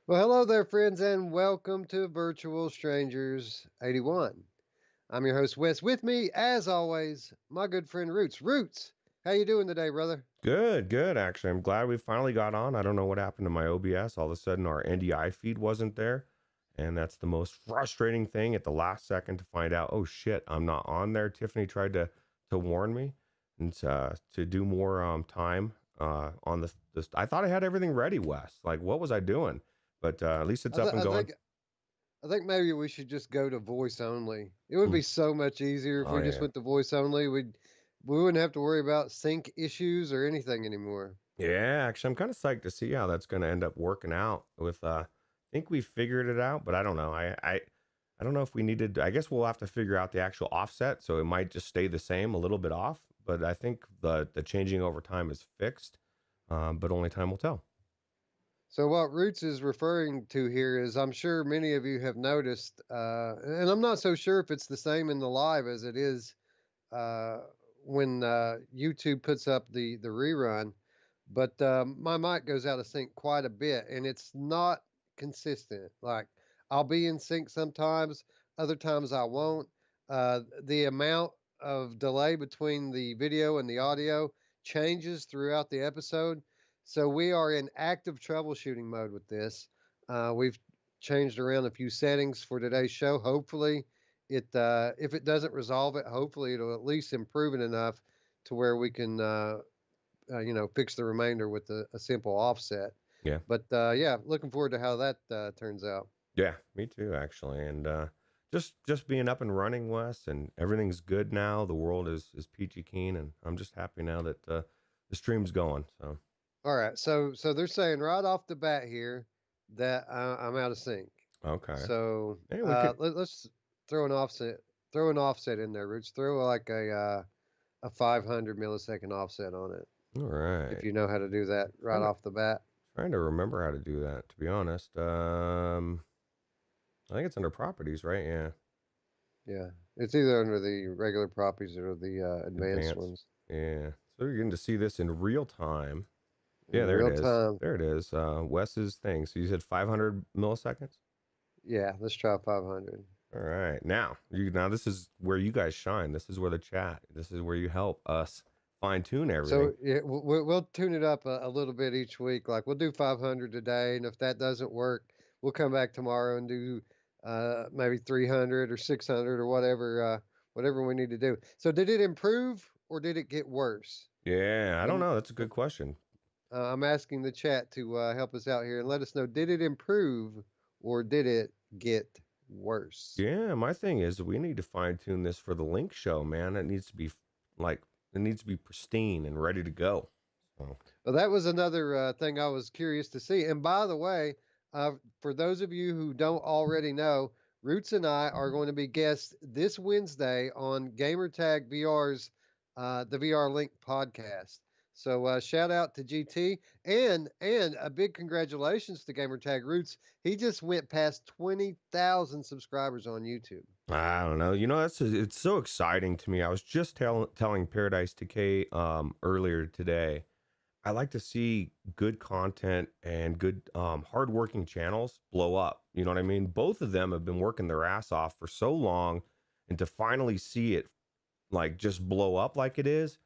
Well, hello there, friends, and welcome to Virtual Strangers 81. I'm your host, Wes. With me, as always, my good friend Roots. Roots, how you doing today, brother? Good, good. Actually, I'm glad we finally got on. I don't know what happened to my OBS. All of a sudden, our NDI feed wasn't there, and that's the most frustrating thing. At the last second to find out, oh shit, I'm not on there. Tiffany tried to warn me and to do more time on this. I thought I had everything ready, Wes. Like, what was I doing? But at least it's I, th- up and I going. think I think maybe we should just go to voice only. It would Mm. be so much easier if Oh we just yeah, went to voice only. We wouldn't have to worry about sync issues or anything anymore. yeah. Actually, I'm kind of psyched to see how that's going to end up working out. With I think we figured it out, but I don't know. I don't know if we needed. I guess we'll have to figure out the actual offset, so it might just stay the same, a little bit off. But I think the changing over time is fixed, but only time will tell. So what Roots is referring to here is, I'm sure many of you have noticed, and I'm not so sure if it's the same in the live as it is uh, when YouTube puts up the rerun. But my mic goes out of sync quite a bit, and it's not consistent. Like I'll be in sync sometimes, other times I won't. The amount of delay between the video and the audio changes throughout the episode. So we are in active troubleshooting mode with this. We've changed around a few settings for today's show. Hopefully, if it doesn't resolve it, hopefully it'll at least improve it enough to where we can fix the remainder with a simple offset. Yeah, But yeah, looking forward to how that turns out. yeah, me too, actually. And just being up and running, Wes, and everything's good now. The world is peachy keen, and I'm just happy now that the stream's going. So All right, so they're saying right off the bat here that I'm out of sync. okay, So hey, we could. let's throw an offset, throw an offset in there, Rich. Throw like a 500 millisecond offset on it All if right, you know how to do that right trying to off the bat. trying to remember how to do that. To be honest, I think it's under properties, right? Yeah. Yeah, it's either under the regular properties or the advanced Advanced. ones Yeah. So you're getting to see this in real time. in Yeah, there it real is. time. There it is. Wes's thing. So you said 500 milliseconds? Yeah, let's try 500. All right. Now this is where you guys shine. This is where the chat. This is where you help us fine tune everything. So yeah, we'll tune it up a little bit each week. Like we'll do 500 today, and if that doesn't work, we'll come back tomorrow and do maybe 300 or 600 or whatever we need to do. So did it improve or did it get worse? Yeah, I don't And know. That's a good question. I'm asking the chat to help us out here and let us know: did it improve or did it get worse? Yeah, my thing is we need to fine tune this for the link show, man. It needs to be like it needs to be pristine and ready to go. So, Well, that was another thing I was curious to see. And by the way, for those of you who don't already know, Roots and I are going to be guests this Wednesday on Gamertag VR's the VR Link podcast. So shout out to GT and a big congratulations to Gamertag Roots. He just went past 20,000 subscribers on YouTube. I don't know. It's so exciting to me. I was just telling Paradise Decay earlier today. I like to see good content and good hardworking channels blow up. You know what I mean? Both of them have been working their ass off for so long, and to finally see it like just blow up like it is,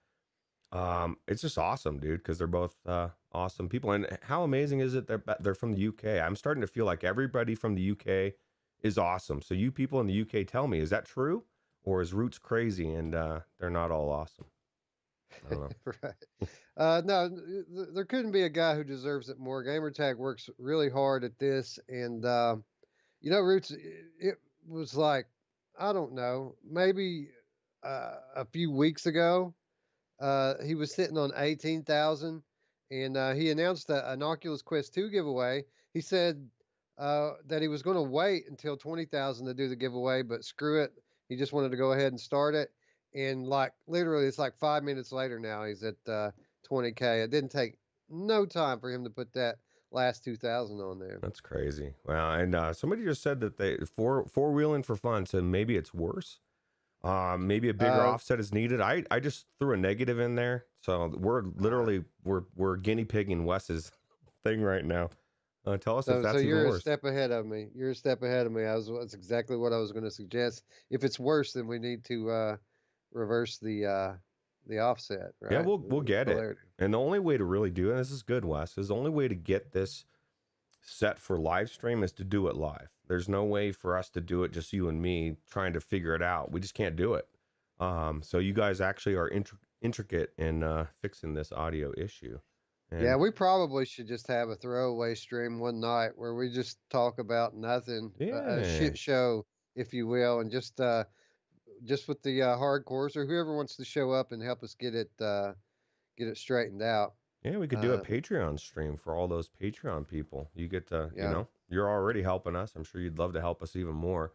it's just awesome, dude. Because they're both awesome people. And how amazing is it that they're from the UK? I'm starting to feel like everybody from the UK is awesome. So you people in the UK, tell me, is that true, or is Roots crazy and they're not all awesome? I don't know. Right. No, there couldn't be a guy who deserves it more. Gamertag works really hard at this, and Roots. It was like I don't know, maybe a few weeks ago. He was sitting on 18,000, and he announced an Oculus Quest 2 giveaway. He said that he was going to wait until 20,000 to do the giveaway, but screw it. He just wanted to go ahead and start it. And like literally, it's like 5 minutes later now, he's at 20K. It didn't take no time for him to put that last 2,000 on there. That's crazy. Well, and somebody just said that they four wheeling for fun. So maybe it's worse. Maybe a bigger Uh, offset is needed. I just threw a negative in there, so we're literally we're guinea pigging Wes's thing right now. Tell us if So that's even you're a worse. step ahead of me. You're a step ahead of me. That's exactly what I was going to suggest. If it's worse, then we need to reverse the offset, Yeah, right? we'll The get it. polarity. And the only way to really do it, and this is good, Wes, is the only way to get this set for live stream is to do it live. There's no way for us to do it just you and me trying to figure it out. We just can't do it. So you guys actually are intricate in fixing this audio issue. Yeah, And we probably should just have a throwaway stream one night where we just talk about nothing, a yeah, shit show, if you will, and just with the hardcores or whoever wants to show up and help us get it straightened out. yeah, we could do a Uh, Patreon stream for all those Patreon people. You get to, yeah. you're already helping us. I'm sure you'd love to help us even more.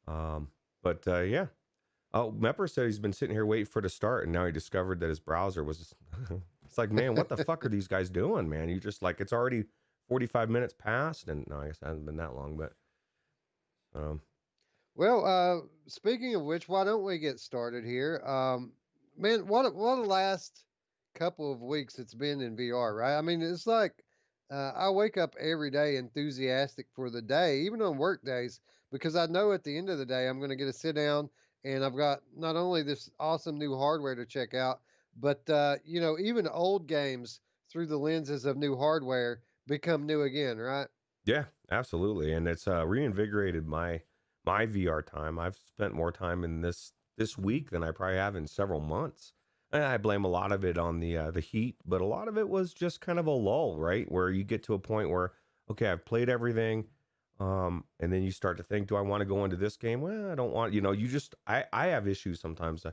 Um, but yeah. Oh, Mepper said he's been sitting here waiting for it to start, and now he discovered that his browser was. It's like, man, what the fuck are these guys doing, man? You just like it's already 45 minutes past, and no, I guess it hasn't been that long, but um, Well, speaking of which, why don't we get started here? Man, what a last couple of weeks it's been in VR, right? I mean, it's like I wake up every day enthusiastic for the day, even on work days, because I know at the end of the day I'm going to get to sit down and I've got not only this awesome new hardware to check out, but even old games through the lenses of new hardware become new again, right? yeah, absolutely, and it's reinvigorated my VR time. I've spent more time in this week than I probably have in several months. And I blame a lot of it on the heat, but a lot of it was just kind of a lull, right? Where you get to a point where, okay, I've played everything, and then you start to think, do I want to go into this game? Well, I don't want, you just I have issues sometimes.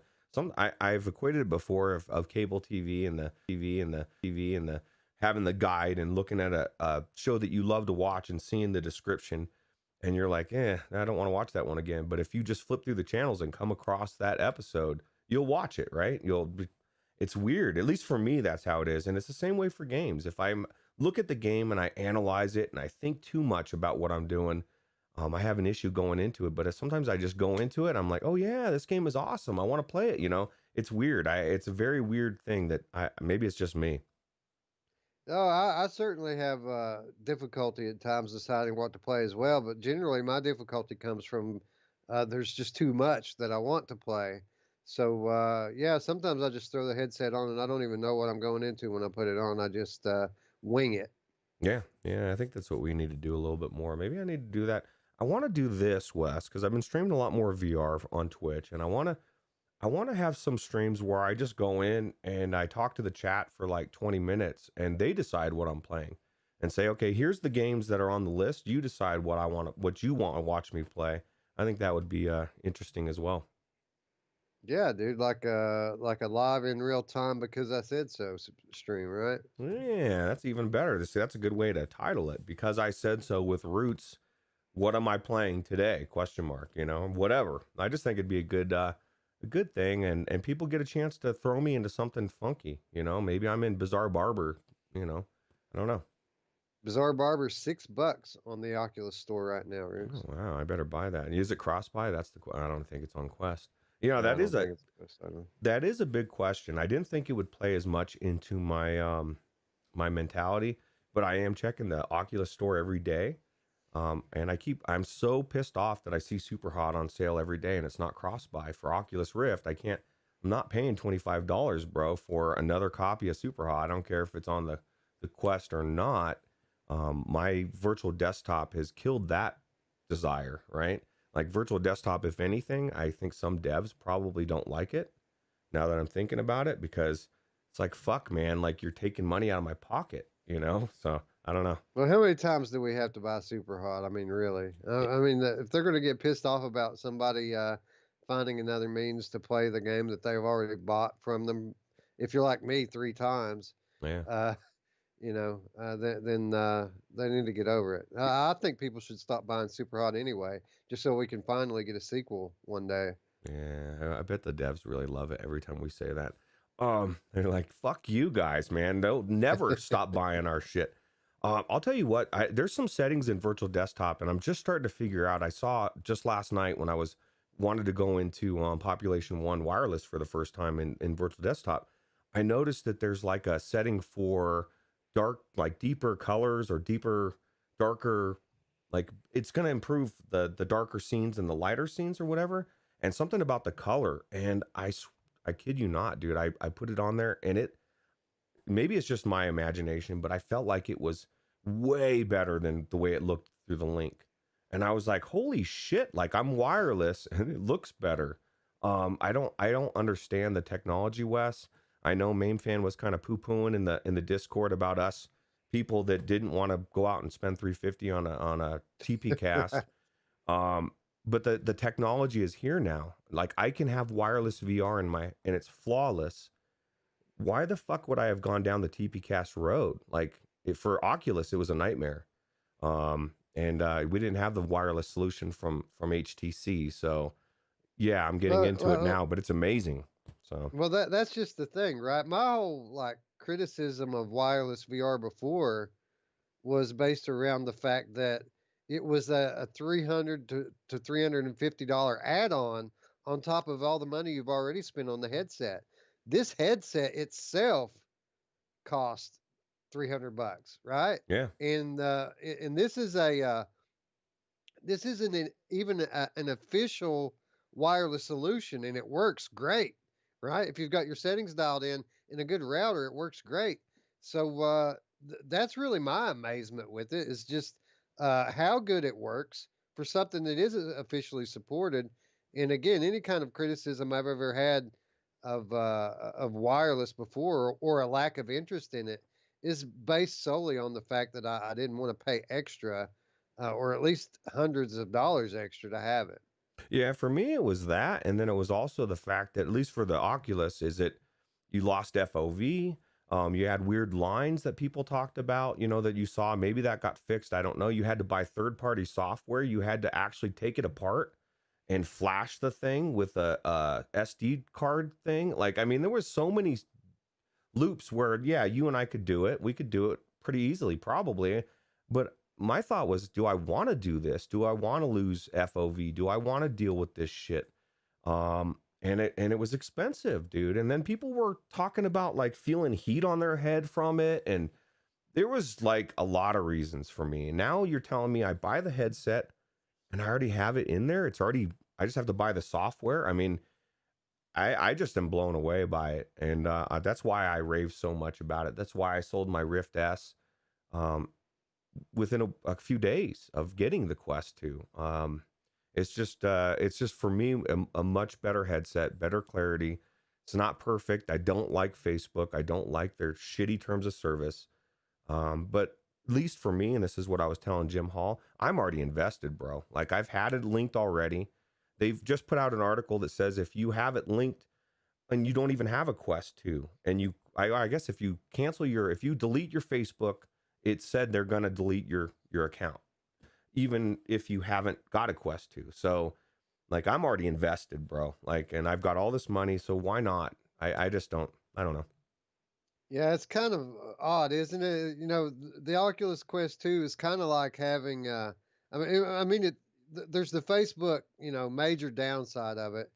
I've equated it before of cable TV and the TV and the having the guide and looking at a show that you love to watch and seeing the description, and you're like, I don't want to watch that one again. But if you just flip through the channels and come across that episode, you'll watch it, right? It's weird. At least for me, that's how it is. And it's the same way for games. If I look at the game and I analyze it and I think too much about what I'm doing, I have an issue going into it. But sometimes I just go into it. I'm like, oh yeah, this game is awesome. I want to play it. It's weird. It's a very weird thing that maybe it's just me. Oh, I certainly have difficulty at times deciding what to play as well, but generally my difficulty comes from there's just too much that I want to play. So yeah, sometimes I just throw the headset on and I don't even know what I'm going into when I put it on. I just wing it. Yeah, yeah, I think that's what we need to do a little bit more. Maybe I need to do that. I want to do this, Wes, because I've been streaming a lot more VR on Twitch, and I want to have some streams where I just go in and I talk to the chat for like 20 minutes, and they decide what I'm playing, and say, okay, here's the games that are on the list. You decide what you want to watch me play. I think that would be interesting as well. Yeah, dude, like a live in real time because I said so stream, right? Yeah, that's even better. See, that's a good way to title it. Because I said so with Roots. What am I playing today? Question mark. Whatever. I just think it'd be a good thing, and people get a chance to throw me into something funky. Maybe I'm in Bizarre Barber. I don't know. Bizarre Barber $6 on the Oculus store right now, Oh, Roots. wow, I better buy that. And is it cross buy? I don't think it's on Quest. I That is don't a think it's the best item. that is a big question. I didn't think it would play as much into my mentality, but I am checking the Oculus store every day. And I'm so pissed off that I see Super Hot on sale every day and it's not cross buy for Oculus Rift. I'm not paying $25, bro, for another copy of Super Hot. I don't care if it's on the Quest or not. My virtual desktop has killed that desire, right? Like virtual desktop, if anything, I think some devs probably don't like it now that I'm thinking about it, because it's like, fuck, man, like you're taking money out of my pocket. So I don't know. Well, how many times do we have to buy Super Hot? I mean, really? I mean, if they're going to get pissed off about somebody finding another means to play the game that they've already bought from them, if you're like me 3 times, Yeah. uh, then they need to get over it. I think people should stop buying Super Hot anyway, just so we can finally get a sequel one day. Yeah, I bet the devs really love it every time we say that. They're like, "Fuck you guys, man! Don't never stop buying our shit." I'll tell you what. There's some settings in Virtual Desktop, and I'm just starting to figure out. I saw just last night when I wanted to go into Population One wireless for the first time in Virtual Desktop. I noticed that there's like a setting for dark, like deeper colors or deeper darker, like it's going to improve the darker scenes and the lighter scenes or whatever, and something about the color. And I kid you not, dude, I put it on there, and it, maybe it's just my imagination, but I felt like it was way better than the way it looked through the link. And I was like, holy shit, like I'm wireless and it looks better. I don't understand the technology, Wes. I know Mamefan was kind of poo-pooing in the Discord about us people that didn't want to go out and spend 350 on a TP cast. Um, but the technology is here now. Like I can have wireless VR in my, and it's flawless. Why the fuck would I have gone down the TP cast road? Like for Oculus, it was a nightmare. And we didn't have the wireless solution from HTC. So yeah, I'm getting Well, into it well, now, but it's amazing. So well, that's just the thing, right? My whole like criticism of wireless VR before was based around the fact that it was a 300 to $350 add-on on top of all the money you've already spent on the headset. This headset itself cost $300, right? yeah, And this isn't even an official wireless solution, and it works great, right? If you've got your settings dialed in a good router, it works great. So that's really my amazement with it is just how good it works for something that isn't officially supported. And again, any kind of criticism I've ever had of wireless before or a lack of interest in it is based solely on the fact that I didn't want to pay extra or at least hundreds of dollars extra to have it. yeah. For me, it was that, and then it was also the fact that at least for the Oculus, is it you lost FOV. You had weird lines that people talked about, that you saw. Maybe that got fixed. I don't know. You had to buy third-party software. You had to actually take it apart and flash the thing with a SD card thing. Like, I mean, there was so many loops where, yeah, you and I could do it. We could do it pretty easily, probably. But my thought was, do I want to do this? Do I want to lose FOV? Do I want to deal with this shit? And it was expensive, dude. And then people were talking about like feeling heat on their head from it, and there was like a lot of reasons for me. And now you're telling me I buy the headset and I already have it in there. It's already, I just have to buy the software. I mean, I just am blown away by it, and that's why I rave so much about it. That's why I sold my Rift S um, within a few days of getting the Quest 2. It's just for me a much better headset, better clarity. It's not perfect. I don't like Facebook. I don't like their shitty terms of service. But at least for me, and this is what I was telling Jim Hall, I'm already invested, bro. Like I've had it linked already. They've just put out an article that says if you have it linked and you don't even have a Quest 2, and I guess if you if you delete your Facebook, it said they're gonna delete your account, even if you haven't got a Quest 2. So like I'm already invested, bro. Like, and I've got all this money, so why not? I just don't. I don't know. Yeah, it's kind of odd, isn't it? The Oculus Quest 2 is kind of like having there's the Facebook, major downside of it,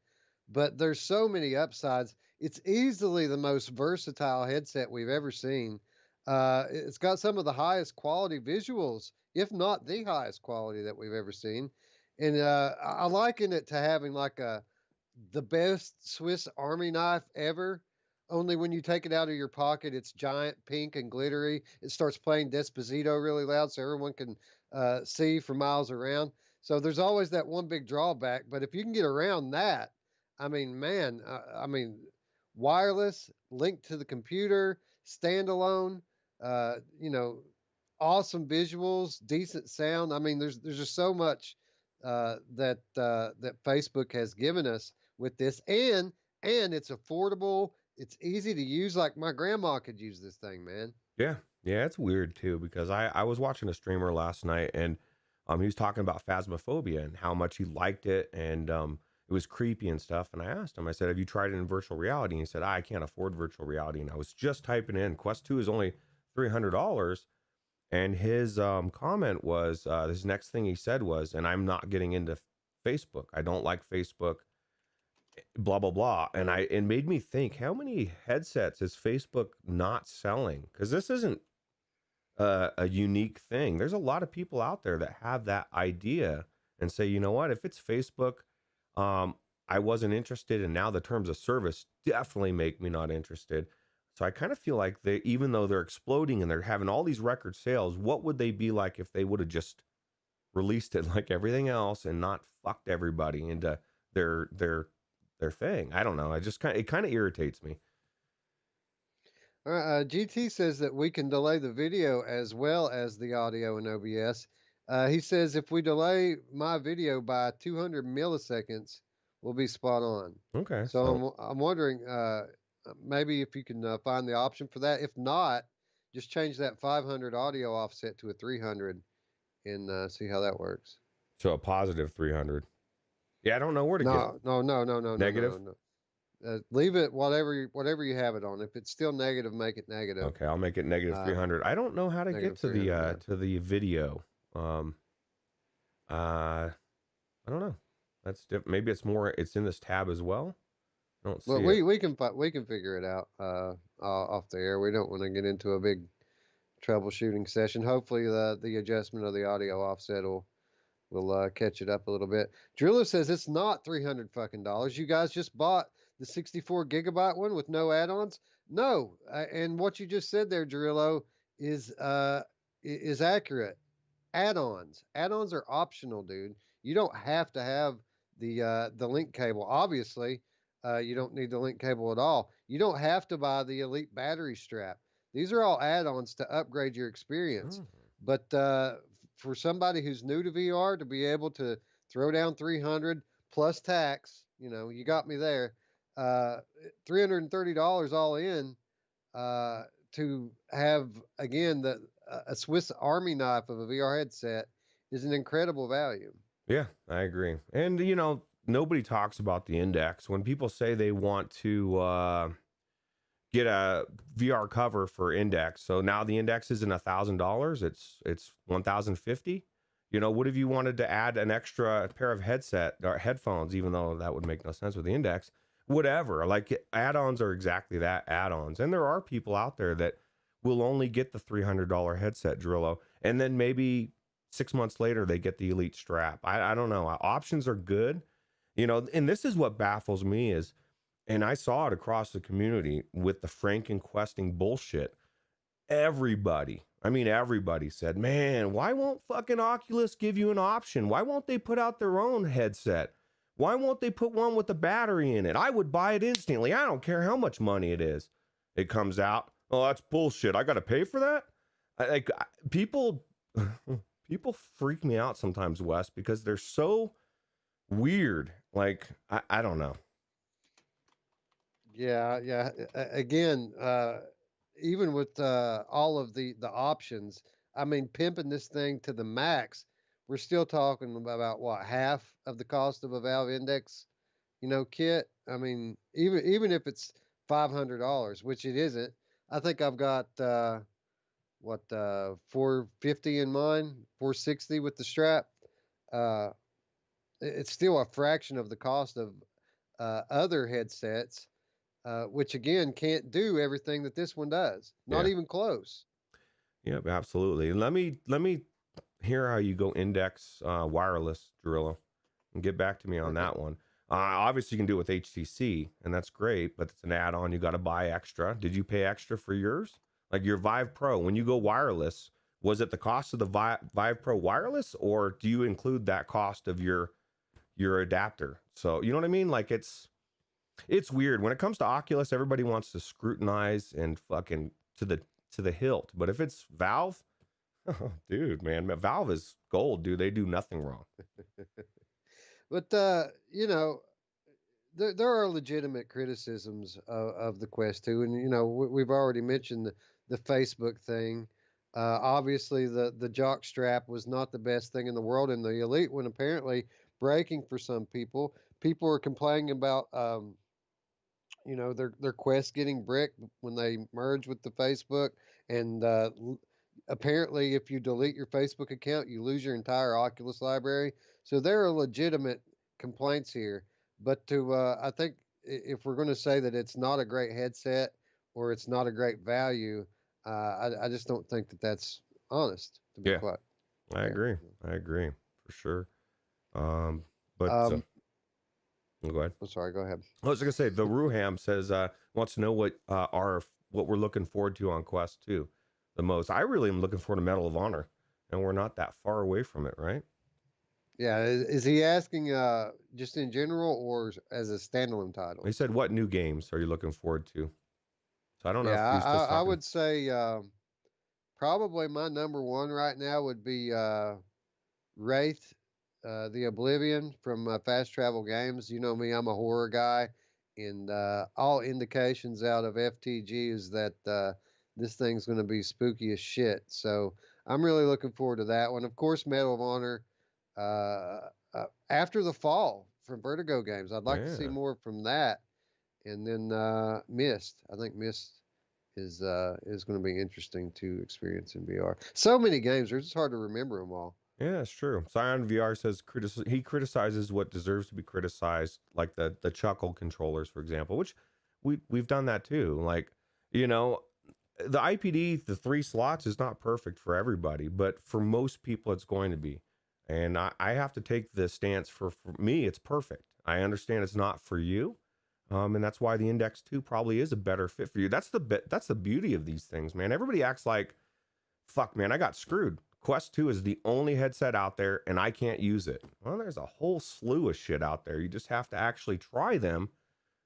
but there's so many upsides. It's easily the most versatile headset we've ever seen. It's got some of the highest quality visuals, if not the highest quality that we've ever seen. And I liken it to having like the best Swiss Army knife ever. Only when you take it out of your pocket, it's giant, pink, and glittery. It starts playing Despacito really loud so everyone can see for miles around. So there's always that one big drawback. But if you can get around that, I mean, man, wireless, linked to the computer, standalone, uh, you know, awesome visuals, decent sound. I mean, there's just so much that Facebook has given us with this, and it's affordable. It's easy to use. Like my grandma could use this thing, man. Yeah, yeah, it's weird too because I was watching a streamer last night, and he was talking about phasmophobia and how much he liked it, and it was creepy and stuff. And I asked him, I said, "Have you tried it in virtual reality?" And he said, "I can't afford virtual reality." And I was just typing in Quest 2 is only $300, and his comment was this next thing he said was, "And I'm not getting into Facebook. I don't like Facebook." Blah blah blah, and it made me think, how many headsets is Facebook not selling? Because this isn't a unique thing. There's a lot of people out there that have that idea and say, you know what, if it's Facebook, um, I wasn't interested, and now the terms of service definitely make me not interested. So I kind of feel like they, even though they're exploding and they're having all these record sales, what would they be like if they would have just released it like everything else and not fucked everybody into their their their thing? I don't know. I just kind, it kind of irritates me. GT says that we can delay the video as well as the audio in OBS. He says if we delay my video by 200 milliseconds, we'll be spot on. Okay, So so I'm wondering maybe if you can find the option for that. If not, just change that 500 audio offset to a 300 and see how that works. so a positive 300. Yeah, I don't know where to get negative. No. Leave it whatever you have it on. If it's still negative, make it negative. Okay, I'll make it negative 300. I don't know how to get to the to the video. I don't know. That's maybe it's more. It's in this tab as well. I don't see Well, it. we can figure it out off the air. We don't want to get into a big troubleshooting session. Hopefully, the adjustment of the audio offset will catch it up a little bit. Driller says it's not $300 fucking dollars. You guys just bought the 64 gigabyte one with no add-ons. No, and what you just said there, Drillo, is accurate. Add-ons are optional, dude. You don't have to have the link cable. Obviously, you don't need the link cable at all. You don't have to buy the Elite battery strap. These are all add-ons to upgrade your experience. Oh. But for somebody who's new to VR to be able to throw down 300 plus tax, you got me there. $330 all in to have again a Swiss Army knife of a VR headset is an incredible value. Yeah, I agree. And nobody talks about the index. When people say they want to get a VR cover for index, so now the index isn't $1,000, it's $1,050. What if you wanted to add an extra pair of headset or headphones, even though that would make no sense with the index? Whatever. Like, add-ons are exactly that, add-ons. And there are people out there that will only get the $300 headset, Drillo, and then maybe 6 months later they get the Elite strap. I don't know. Options are good, and this is what baffles me is, and I saw it across the community with the Franken questing bullshit. Everybody said, man, why won't fucking Oculus give you an option? Why won't they put out their own headset? Why won't they put one with a battery in it? I would buy it instantly. I don't care how much money it is. It comes out. Oh, that's bullshit. I got to pay for that? People freak me out sometimes, Wes, because they're so weird. Like, I don't know. Yeah. Again, even with all of the options, I mean, pimping this thing to the max, we're still talking about what, half of the cost of a Valve Index, kit. I mean, even if it's $500, which it isn't, I think I've got $450 in mine, $460 with the strap. It's still a fraction of the cost of other headsets, which again can't do everything that this one does. Not even close. Yep, absolutely. Let me hear how you go index wireless, Drillo, and get back to me on that one. Obviously, you can do it with HTC, and that's great, but it's an add-on. You got to buy extra. Did you pay extra for yours? Like your Vive Pro, when you go wireless, was it the cost of the Vive Pro wireless, or do you include that cost of your adapter? So, you know what I mean? Like, it's weird. When it comes to Oculus, everybody wants to scrutinize and fucking to the hilt. But if it's Valve, oh, dude, man, Valve is gold, dude. They do nothing wrong. But there are legitimate criticisms of the Quest 2, and we've already mentioned the Facebook thing. Obviously, the jock strap was not the best thing in the world, and the Elite one apparently breaking for some people. People are complaining about their Quest getting bricked when they merge with the Facebook, and apparently if you delete your Facebook account, you lose your entire Oculus library. So there are legitimate complaints here. But I think if we're going to say that it's not a great headset or it's not a great value, I just don't think that that's honest, to be Yeah, quite I fair. agree. I agree for sure. But Um, go ahead. I'm sorry. Go ahead. I was gonna say the Ruham says wants to know what we're looking forward to on Quest 2 the most. I really am looking forward to Medal of Honor, and we're not that far away from it, right? Yeah, is he asking just in general or as a standalone He title? said, "What new games are you looking forward to?" So I don't know Yeah, if he's just I talking. would say probably my number one right now would be Wraith, the Oblivion from Fast Travel Games. You know me, I'm a horror guy, and all indications out of FTG is that this thing's going to be spooky as shit. So I'm really looking forward to that one. Of course, Medal of Honor. After the fall from Vertigo Games, I'd like to see Yeah, more from that. And then Mist. I think Mist is going to be interesting to experience in VR. So many games, it's just hard to remember them all. yeah, it's true. Scion VR says he criticizes what deserves to be criticized, like the chuckle controllers, for example, which we've done that too. Like, you know, the IPD, the 3 slots is not perfect for everybody, but for most people, it's going to be. And I have to take the stance for me, it's perfect. I understand it's not for you. And that's why the Index 2 probably is a better fit for you. That's the beauty of these things, man. Everybody acts like, fuck, man, I got screwed. Quest 2 is the only headset out there and I can't use it. Well, there's a whole slew of shit out there. You just have to actually try them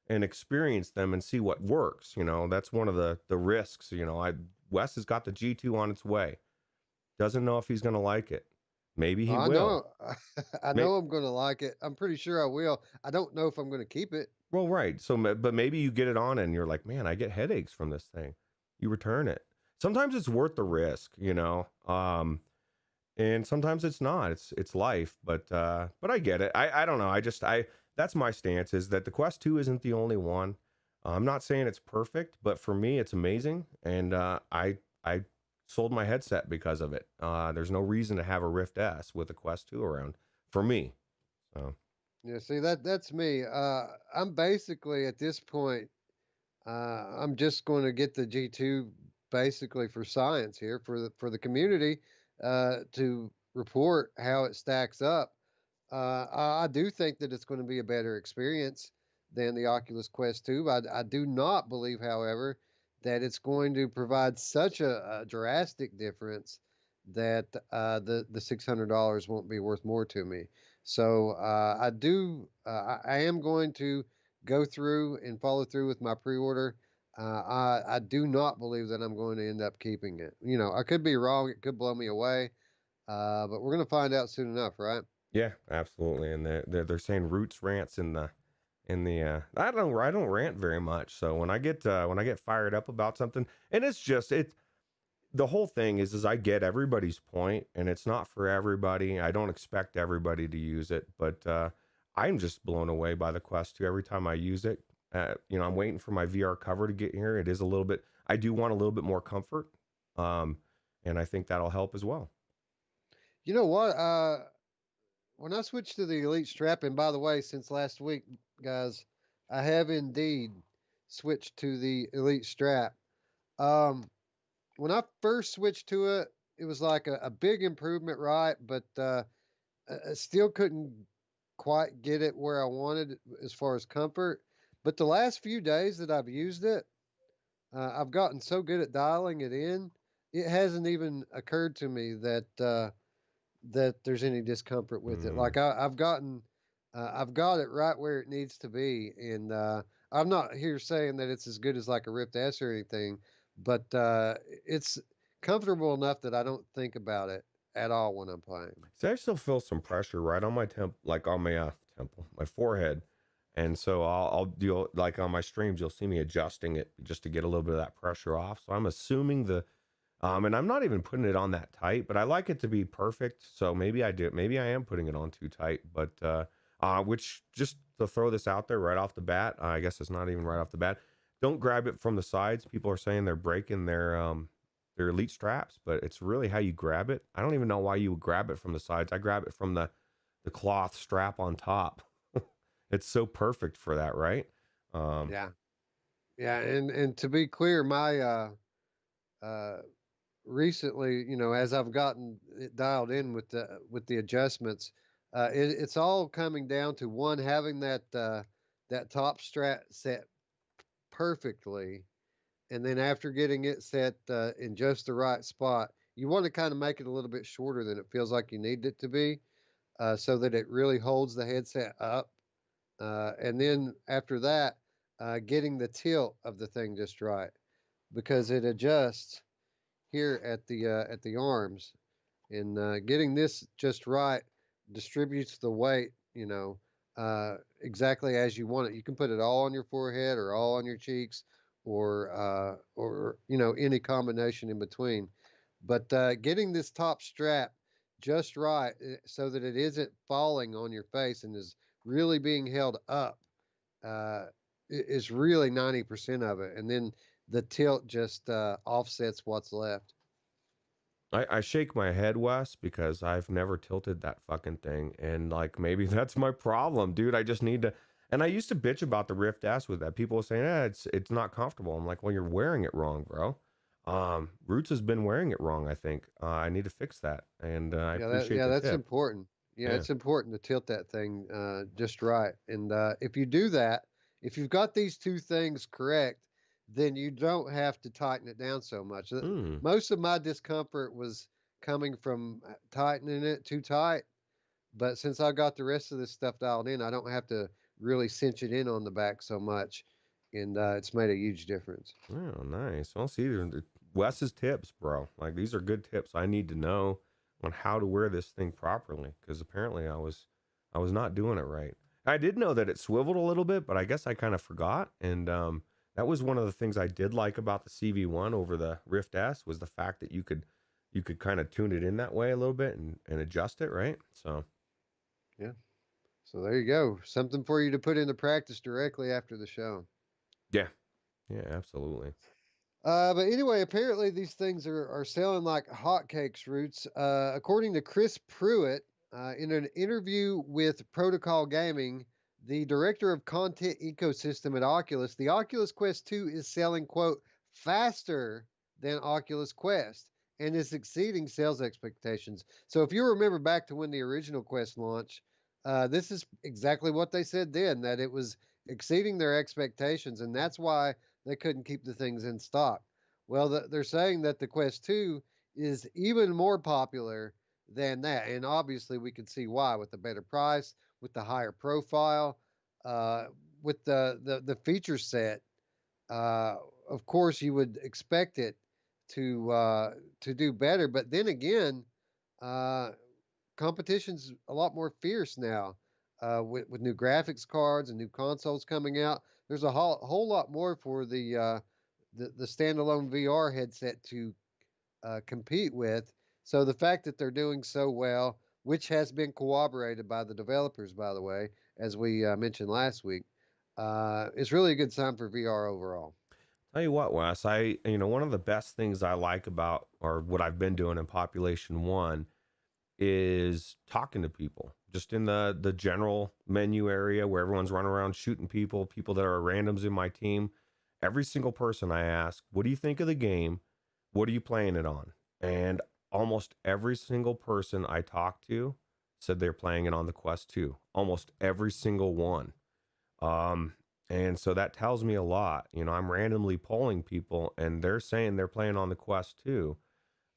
and experience them and see what works. That's one of the risks. Wes has got the G2 on its way. Doesn't know if he's going to like it. Maybe he I will. know, I May, know I'm going to like it. I'm pretty sure I will. I don't know if I'm going to keep it. well, right. So, but maybe you get it on and you're like, man, I get headaches from this thing. You return it. Sometimes it's worth the risk. And sometimes it's not. It's life. But I get it. I don't know. I that's my stance, is that the Quest 2 isn't the only one. I'm not saying it's perfect, but for me it's amazing, and I sold my headset because of it. There's no reason to have a Rift S with a Quest 2 around for me. So Yeah, see that's me. I'm basically at this point. I'm just going to get the G2 basically for science here for the community to report how it stacks up. I do think that it's going to be a better experience than the Oculus Quest 2. I do not believe, however, that it's going to provide such a drastic difference that the $600 won't be worth more to me. So I am going to go through and follow through with my pre-order. I do not believe that I'm going to end up keeping it. I could be wrong. It could blow me away. But we're going to find out soon enough, right? yeah, absolutely. And they're saying Roots rants in the I don't rant very much. So when I get fired up about something, and it's just it the whole thing is I get everybody's point, and it's not for everybody. I don't expect everybody to use it, but I'm just blown away by the Quest 2 every time I use it. I'm waiting for my VR cover to get here. It is a little bit. I do want a little bit more comfort, um, and I think that'll help as well. You know what? When I switched to the Elite strap, and by the way, since last week, guys, I have indeed switched to the Elite strap. Um, when I first switched to it, it was like a big improvement, right? But I still couldn't quite get it where I wanted as far as comfort. But the last few days that I've used it, I've gotten so good at dialing it in, it hasn't even occurred to me that there's any discomfort with it. Mm. Like I've got it right where it needs to be, and I'm not here saying that it's as good as like a Rift S or anything, but it's comfortable enough that I don't think about it at all when I'm playing. See, I still feel some pressure right on my like on my temple, my forehead, and so I'll do, like, on my streams. You'll see me adjusting it just to get a little bit of that pressure off. So I'm assuming and I'm not even putting it on that tight, but I like it to be perfect. So maybe I do. Maybe I am putting it on too tight, but which, just to throw this out there right off the bat, I guess it's not even right off the bat. Don't grab it from the sides. People are saying they're breaking their Elite straps, but it's really how you grab it. I don't even know why you would grab it from the sides. I grab it from the cloth strap on top. It's so perfect for that, right? Um, Yeah, yeah, and to be clear, my uh, recently, as I've gotten it dialed in with the adjustments, it's all coming down to one having that top strat set perfectly, and then after getting it set in just the right spot, you want to kind of make it a little bit shorter than it feels like you need it to be, so that it really holds the headset up. And then after that, getting the tilt of the thing just right, because it adjusts here at the arms, and getting this just right distributes the weight, exactly as you want it. You can put it all on your forehead or all on your cheeks, or any combination in between. But getting this top strap just right, so that it isn't falling on your face and is really being held up, is really 90% of it. And then the tilt just offsets what's left. I shake my head, Wes, because I've never tilted that fucking thing, and like maybe that's my problem, dude. I just need to. And I used to bitch about the Rift S with that. People were saying, it's not comfortable. I'm like, well, you're wearing it wrong, bro. Roots has been wearing it wrong. I think I need to fix that, and I appreciate the That's tip. important. Yeah, Yeah. it's important to tilt that thing just right. And if you do that, if you've got these two things correct, then you don't have to tighten it down so much. Hmm. Most of my discomfort was coming from tightening it too tight. But since I got the rest of this stuff dialed in, I don't have to really cinch it in on the back so much. And it's made a huge difference. Oh, nice. Well, see, Wes's tips, bro. Like these are good tips. I need to know on how to wear this thing properly because apparently I was not doing it right. I did know that it swiveled a little bit, but I guess I kind of forgot. And that was one of the things I did like about the CV1 over the Rift S was the fact that you could kind of tune it in that way a little bit and adjust it, right? So Yeah. So there you go. Something for you to put into practice directly after the show. yeah, yeah, absolutely. But anyway, apparently these things are selling like hotcakes, Roots. According to Chris Pruitt, in an interview with Protocol Gaming, the director of content ecosystem at Oculus, the Oculus Quest 2 is selling, quote, faster than Oculus Quest and is exceeding sales expectations. So if you remember back to when the original Quest launched, this is exactly what they said then, that it was exceeding their expectations, and that's why they couldn't keep the things in stock. Well, they're saying that the Quest 2 is even more popular than that. And obviously, we can see why with the better price, with the higher profile, uh, with the feature set. Uh, of course, you would expect it to do better. But then again, uh, competition's a lot more fierce now, with new graphics cards and new consoles coming out. There's a whole lot more for the standalone VR headset to compete with. So the fact that they're doing so well, which has been corroborated by the developers, by the way, as we mentioned last week, is really a good sign for VR overall. Tell you what, Wes, one of the best things I like about, or what I've been doing in Population One, is talking to people just in the general menu area where everyone's running around shooting people that are randoms in my team. Every single person I ask, what do you think of the game? What are you playing it on? And almost every single person I talked to said they're playing it on the Quest 2. Almost every single one. um and so that tells me a lot. I'm randomly polling people and they're saying they're playing on the Quest 2.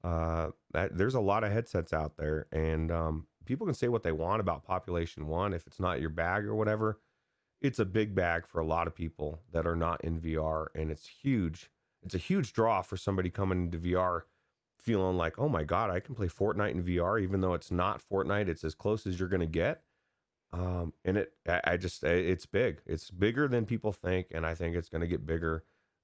That there's a lot of headsets out there, and people can say what they want about Population One. If it's not your bag or whatever, it's a big bag for a lot of people that are not in VR, and it's huge. It's a huge draw for somebody coming into VR feeling like, oh my god, I can play Fortnite in VR, even though it's not Fortnite. It's as close as you're gonna get. And I just, it's big. It's bigger than people think, and I think it's going to get bigger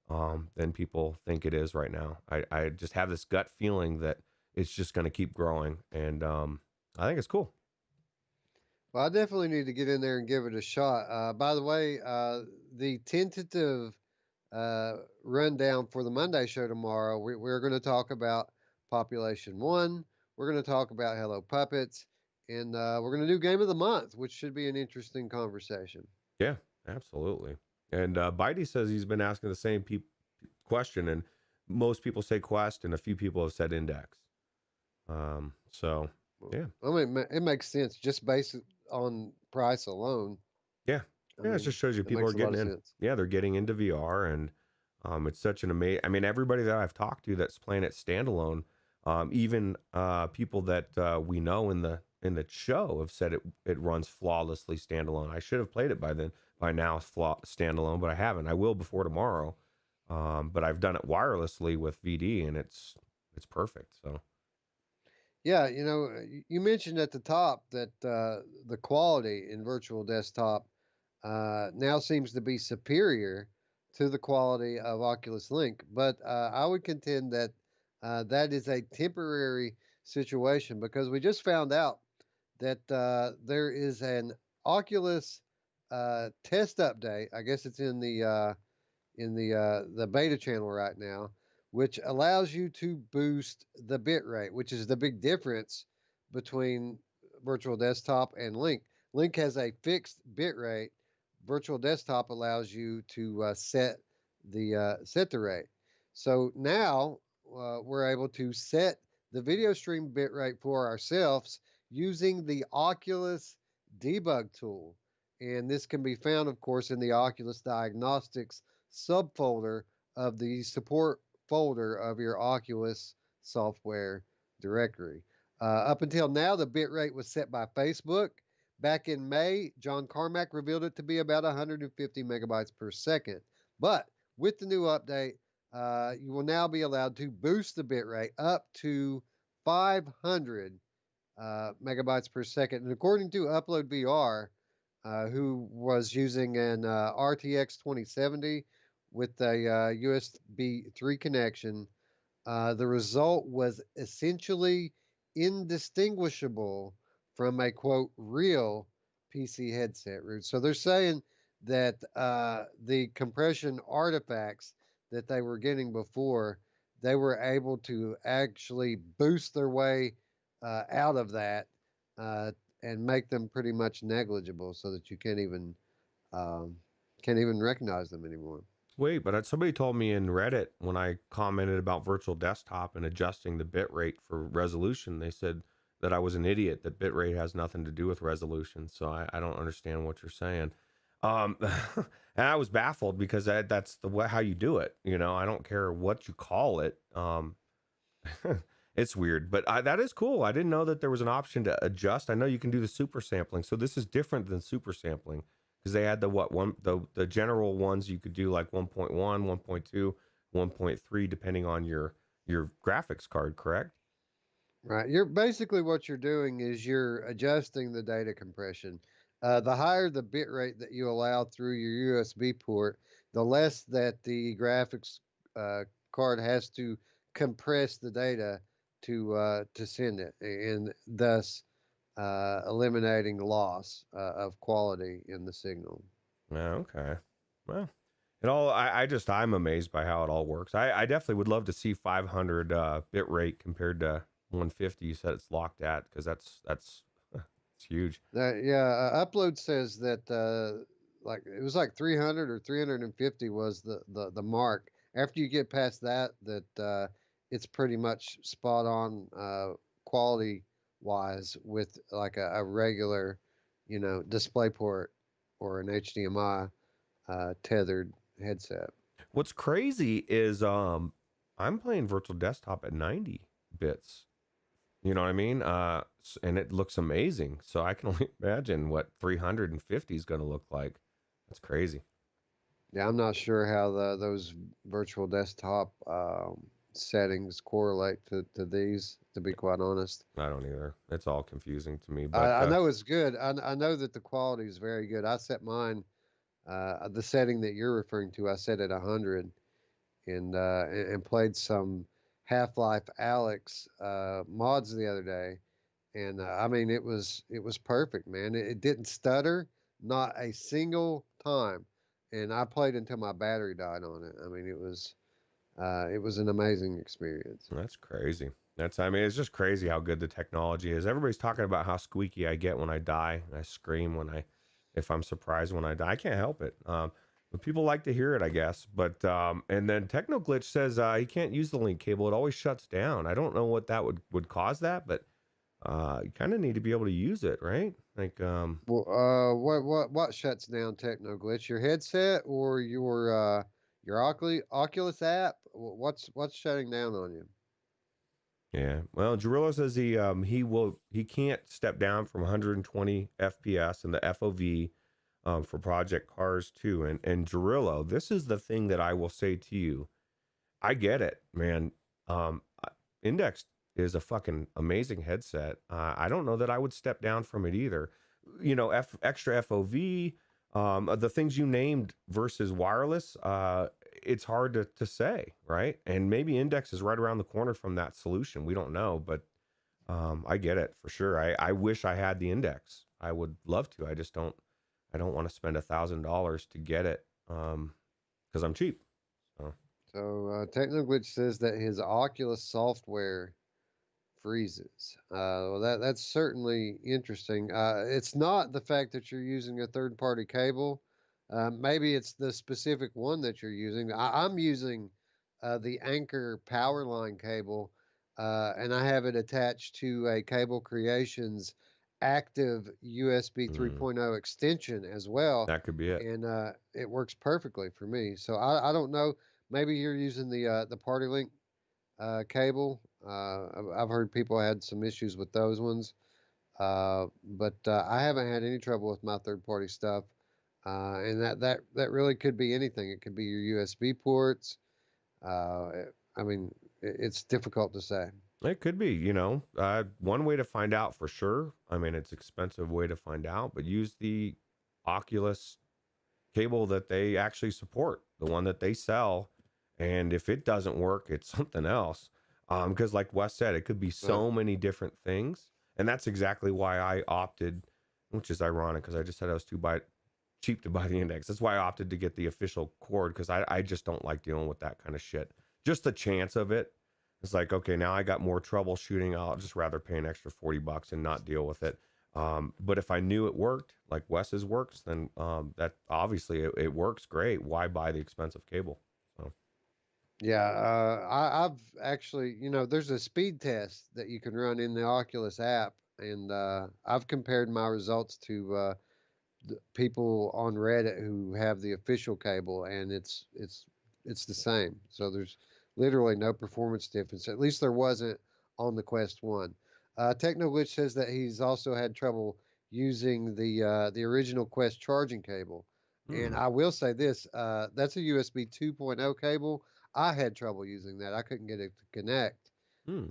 than people think it is right now. I just have this gut feeling that it's just going to keep growing, and I think it's cool. Well, I definitely need to get in there and give it a shot. By the way, the tentative rundown for the Monday show tomorrow, we're going to talk about Population One. We're going to talk about Hello Puppets, and we're going to do Game of the Month, which should be an interesting conversation. Yeah, absolutely. And Bitey says he's been asking the same question, and most people say Quest, and a few people have said Index. So Well, yeah, I mean, it makes sense just based on price alone. yeah, I yeah. It mean, just shows you it people are makes a lot getting of in. sense. Yeah, they're getting into VR, and it's such an amazing. I mean, everybody that I've talked to that's playing it standalone, even people that we know in the show have said it runs flawlessly standalone. I should have played it by now standalone, but I haven't. I will before tomorrow. But I've done it wirelessly with VD, and it's perfect. So Yeah, you mentioned at the top that the quality in virtual desktop now seems to be superior to the quality of Oculus Link, but I would contend that that is a temporary situation because we just found out that there is an Oculus test update. I guess it's in the beta channel right now, which allows you to boost the bit rate, which is the big difference between Virtual Desktop and Link. Link has a fixed bit rate. Virtual Desktop allows you to set the rate. So now we're able to set the video stream bit rate for ourselves using the Oculus debug tool. And this can be found, of course, in the Oculus Diagnostics subfolder of the support folder of your Oculus software directory. Up until now, the bitrate was set by Facebook. Back in May, John Carmack revealed it to be about 150 megabytes per second. But with the new update, you will now be allowed to boost the bitrate up to 500 megabytes per second. And according to Upload VR, who was using an RTX 2070 with a USB 3 connection, the result was essentially indistinguishable from a quote real PC headset route. So they're saying that the compression artifacts that they were getting before, they were able to actually boost their way out of that uh, and make them pretty much negligible, so that you um, can't even recognize them anymore. wait, but somebody told me in Reddit when I commented about virtual desktop and adjusting the bit rate for resolution, they said that I was an idiot, that bit rate has nothing to do with resolution. So I don't understand what you're saying. And I was baffled because that's the way how you do it. You know, I don't care what you call it. It's weird, but that is cool. I didn't know that there was an option to adjust. I know you can do the super sampling, so this is different than super sampling because they had the what one the general ones you could do like 1.1, 1.2, 1.3 depending on your graphics card, correct? Right. You're basically what you're doing is you're adjusting the data compression. The higher the bit rate that you allow through your USB port, the less that the graphics uh, card has to compress the data to send it, and thus eliminating loss of quality in the signal. Yeah, okay. Well, it all I'm amazed by how it all works. I definitely would love to see 500 bit rate compared to 150 you said it's locked at because that's it's huge. Yeah, Upload says that like it was like 300 or 350 was the mark. After you get past that, it's pretty much spot on quality wise with like a regular, DisplayPort or an HDMI tethered headset. What's crazy is I'm playing virtual desktop at 90 bits. You know what I mean? And it looks amazing. So I can only imagine what 350 is going to look like. That's crazy. Yeah, I'm not sure how those virtual desktop settings correlate to these, to be quite honest. I don't either. It's all confusing to me. I, But I know it's good. I know that the quality is very good. I set mine, the setting that you're referring to, I set at 100 and played some Half-Life Alex mods the other day. And I mean, it was perfect, man. It didn't stutter, not a single time. And I played until my battery died on it. I mean, it was an amazing experience. that's crazy. I mean, it's just crazy how good the technology is. Everybody's talking about how squeaky I get when I die. I scream if I'm surprised when I die. I can't help it. But people like to hear it, I guess. But and then Technoglitch says he can't use the link cable. It always shuts down. I don't know what that would cause that, but you kind of need to be able to use it, right? Like Well, what shuts down Techno Glitch? Your headset or your Oculus app? What's shutting down on you? yeah. Well, Jarillo says he can't step down from 120 FPS and the FOV for Project Cars 2. And Jarillo, this is the thing that I will say to you. I get it, man. Index is a fucking amazing headset. I don't know that I would step down from it either. You know, extra FOV, the things you named versus wireless, it's hard to say, right? And maybe Index is right around the corner from that solution. We don't know, but I get it for sure. I wish I had the Index. I would love to. I just don't. I don't want to spend $1,000 to get it because I'm cheap. So. So Technoglitch says that his Oculus software freezes. Well, that's certainly interesting. It's not the fact that you're using a third-party cable. Maybe it's the specific one that you're using. I'm using the Anchor power line cable, and I have it attached to a Cable Creations active USB Mm, 3.0 extension as well, that could be it. and it works perfectly for me. So I don't know. Maybe you're using the PartyLink cable. I've heard people had some issues with those ones, but I haven't had any trouble with my third-party stuff. And that really could be anything. It could be your USB ports. I mean, it's difficult to say. It could be, one way to find out for sure. I mean, it's expensive way to find out, but use the Oculus cable that they actually support, the one that they sell. And if it doesn't work, it's something else. Because like Wes said, it could be Right. so many different things. And that's exactly why I opted, which is ironic because I just said I was cheap to buy the Index. That's why I opted to get the official cord because I just don't like dealing with that kind of shit. Just the chance of it. It's like, okay, now I got more troubleshooting. I'll just rather pay an extra $40 and not deal with it. But if I knew it worked, like Wes's works, then that obviously it works great. Why buy the expensive cable? So Yeah, I've actually, there's a speed test that you can run in the Oculus app, and I've compared my results to people on Reddit who have the official cable, and it's the same. So there's literally no performance difference. At least there wasn't on the Quest One. Technoglitch says that he's also had trouble using the original Quest charging cable, and hmm, I will say this: that's a USB 2.0 cable. I had trouble using that. I couldn't get it to connect hmm.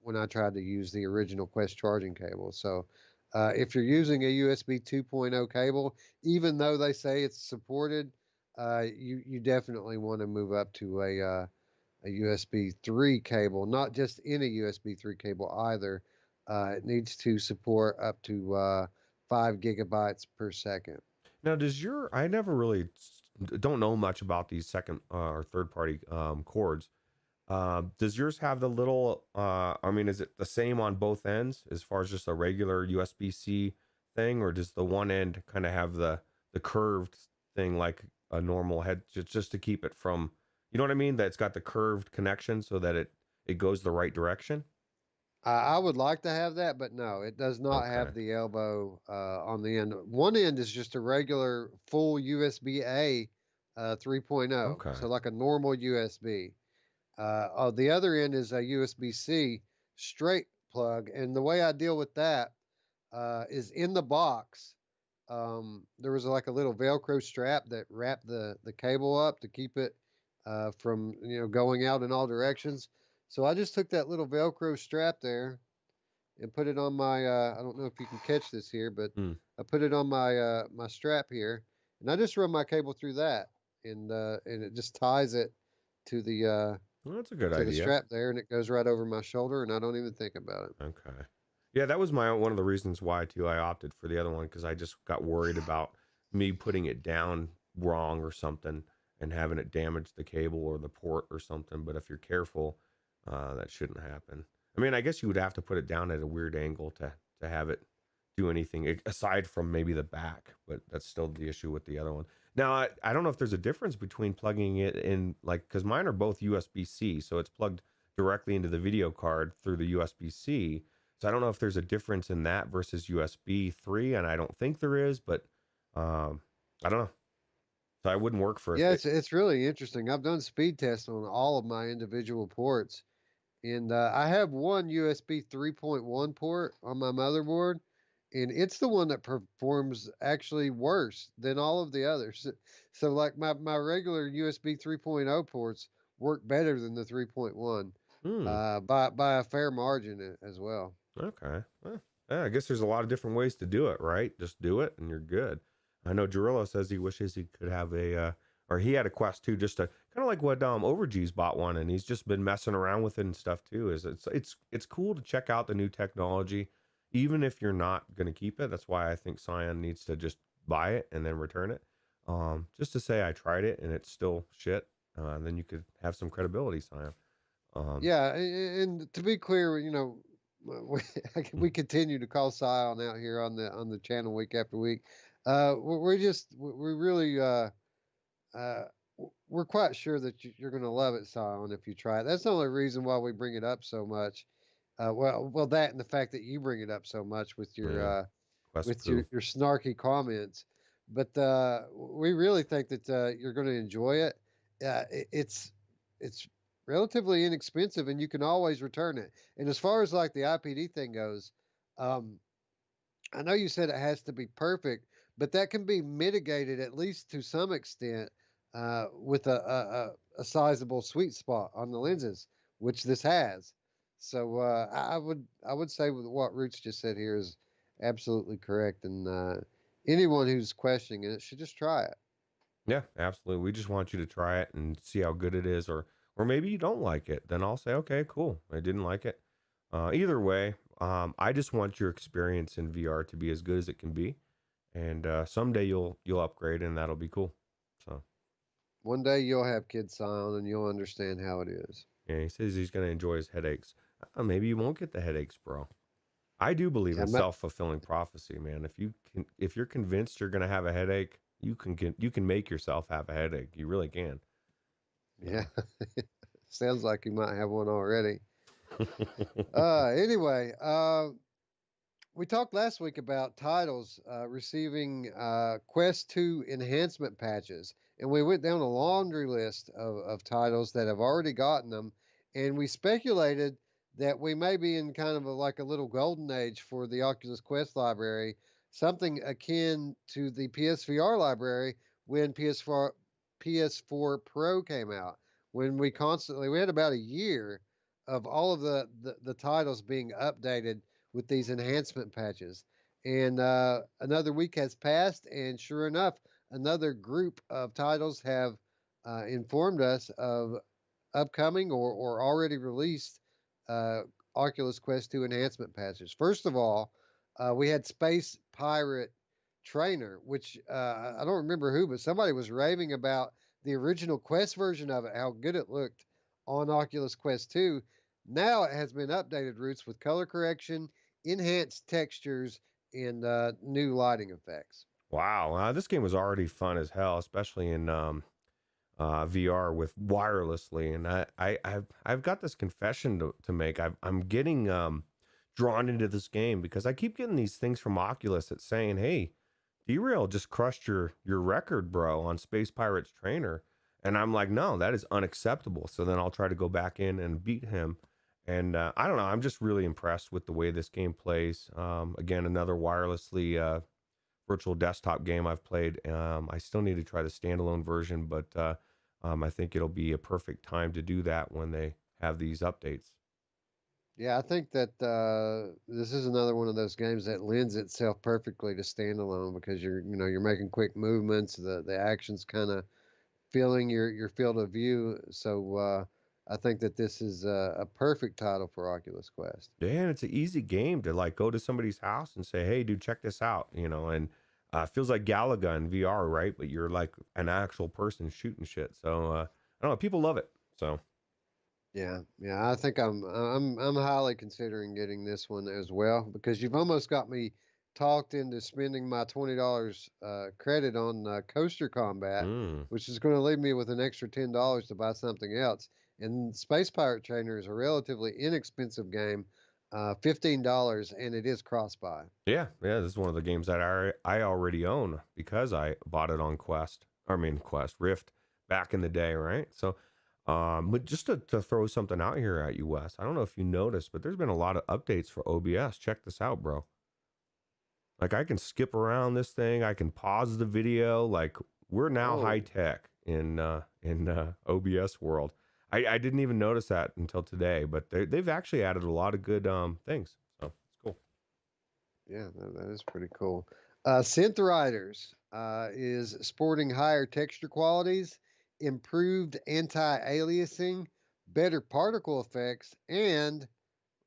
when I tried to use the original Quest charging cable. So if you're using a USB 2.0 cable, even though they say it's supported, you definitely want to move up to a USB 3 cable, not just any USB 3 cable either. It needs to support up to 5 gigabytes per second. Now, I never really don't know much about these second or third party cords. Does yours have the little, I mean, is it the same on both ends as far as just a regular USB-C thing, or does the one end kind of have the curved thing like a normal head just to keep it from, you know what I mean? That it's got the curved connection so that it goes the right direction? I would like to have that, but no, it does not Okay. have the elbow on the end. One end is just a regular full USB-A 3.0, Okay. so like a normal USB. The other end is a USB-C straight plug, and the way I deal with that is in the box. There was like a little Velcro strap that wrapped the cable up to keep it from going out in all directions. So I just took that little Velcro strap there and put it on my. I don't know if you can catch this here, but Hmm. I put it on my strap here, and I just run my cable through that, and it just ties it to Well, that's a good the idea. strap there, and it goes right over my shoulder, and I don't even think about it. Okay. Yeah, that was my one of the reasons why too I opted for the other one because I just got worried about me putting it down wrong or something and having it damage the cable or the port or something. But if you're careful, that shouldn't happen. I mean, I guess you would have to put it down at a weird angle to have it, do anything aside from maybe the back, but that's still the issue with the other one. Now, I don't know if there's a difference between plugging it in, like, because mine are both USB-C, so it's plugged directly into the video card through the USB-C. So I don't know if there's a difference in that versus USB 3, and I don't think there is, but I don't know. So I wouldn't work for Yeah, it. it's really interesting. I've done speed tests on all of my individual ports, and I have one USB 3.1 port on my motherboard, and it's the one that performs actually worse than all of the others. So, like my regular USB 3.0 ports work better than the 3.1 Hmm. by a fair margin as well. Okay. Well, yeah, I guess there's a lot of different ways to do it, right? Just do it and you're good. I know Gerillo says he wishes he could have or he had a Quest 2, just to kind of like what Overg's bought one, and he's just been messing around with it and stuff too. Is it's cool to check out the new technology, even if you're not gonna keep it. That's why I think Cyan needs to just buy it and then return it. Just to say I tried it and it's still shit. And then you could have some credibility, Cyan. Um, Yeah, and to be clear, we, we continue to call Scion out here on the channel week after week. We're just we really uh, we're quite sure that you're going to love it, Scion, if you try it. That's the only reason why we bring it up so much. Well, that and the fact that you bring it up so much yeah, Quest with Pro. your snarky comments. But we really think that you're going to enjoy it. It's relatively inexpensive, and you can always return it. And as far as like the IPD thing goes, um, I know you said it has to be perfect, but that can be mitigated at least to some extent with a sizable sweet spot on the lenses, which this has. So I would say with what Roots just said here is absolutely correct, and anyone who's questioning it should just try it. Yeah, absolutely. We just want you to try it and see how good it is, or maybe you don't like it. Then I'll say, okay, cool. I didn't like it. Either way, I just want your experience in VR to be as good as it can be, and someday you'll upgrade, and that'll be cool. So One day you'll have kids sign and you'll understand how it is. yeah, he says he's gonna enjoy his headaches. Maybe you won't get the headaches, bro. I do believe Yeah, in self-fulfilling prophecy, man. If you're convinced you're gonna have a headache, you can make yourself have a headache. You really can. yeah. Sounds like you might have one already. So. Anyway, we talked last week about titles receiving Quest 2 enhancement patches, and we went down a laundry list of titles that have already gotten them, and we speculated that we may be in kind of like a little golden age for the Oculus Quest library, something akin to the PSVR library when PS4 Pro came out, when we had about a year of all of the titles being updated with these enhancement patches. And another week has passed, and sure enough, another group of titles have informed us of upcoming or already released uh, Oculus Quest 2 enhancement patches. First of all, we had Space Pirate Trainer, which I don't remember who, but somebody was raving about the original Quest version of it, how good it looked on Oculus Quest 2. Now it has been updated, Roots, with color correction, enhanced textures, and new lighting effects. Wow, this game was already fun as hell, especially in VR with wirelessly. And I've got this confession to make. I'm getting drawn into this game because I keep getting these things from Oculus that's saying, "Hey, Derail just crushed your record, bro, on Space Pirates Trainer," and I'm like, "No, that is unacceptable." So then I'll try to go back in and beat him. And I don't know. I'm just really impressed with the way this game plays. Again, another wirelessly virtual desktop game I've played. I still need to try the standalone version, but I think it'll be a perfect time to do that when they have these updates. Yeah, I think that this is another one of those games that lends itself perfectly to standalone because you're making quick movements, the actions kind of filling your field of view. So I think that this is a perfect title for Oculus Quest. Yeah, and it's an easy game to like go to somebody's house and say, "Hey, dude, check this out," and feels like Galaga in VR, right? But you're like an actual person shooting shit. So I don't know, people love it. So Yeah, yeah, I think I'm highly considering getting this one as well because you've almost got me talked into spending my $20 credit on Coaster Combat, Mm. which is going to leave me with an extra $10 to buy something else. And Space Pirate Trainer is a relatively inexpensive game, $15, and it is cross-buy. Yeah, yeah. This is one of the games that I already own because I bought it on Quest. I mean Quest Rift back in the day, right? So, but just to throw something out here at you, Wes. I don't know if you noticed, but there's been a lot of updates for OBS. Check this out, bro. Like I can skip around this thing. I can pause the video. Like we're now high Whoa. tech in OBS world. I didn't even notice that until today, but they've actually added a lot of good things. So it's cool. Yeah, that is pretty cool. Synth Riders is sporting higher texture qualities, improved anti-aliasing, better particle effects, and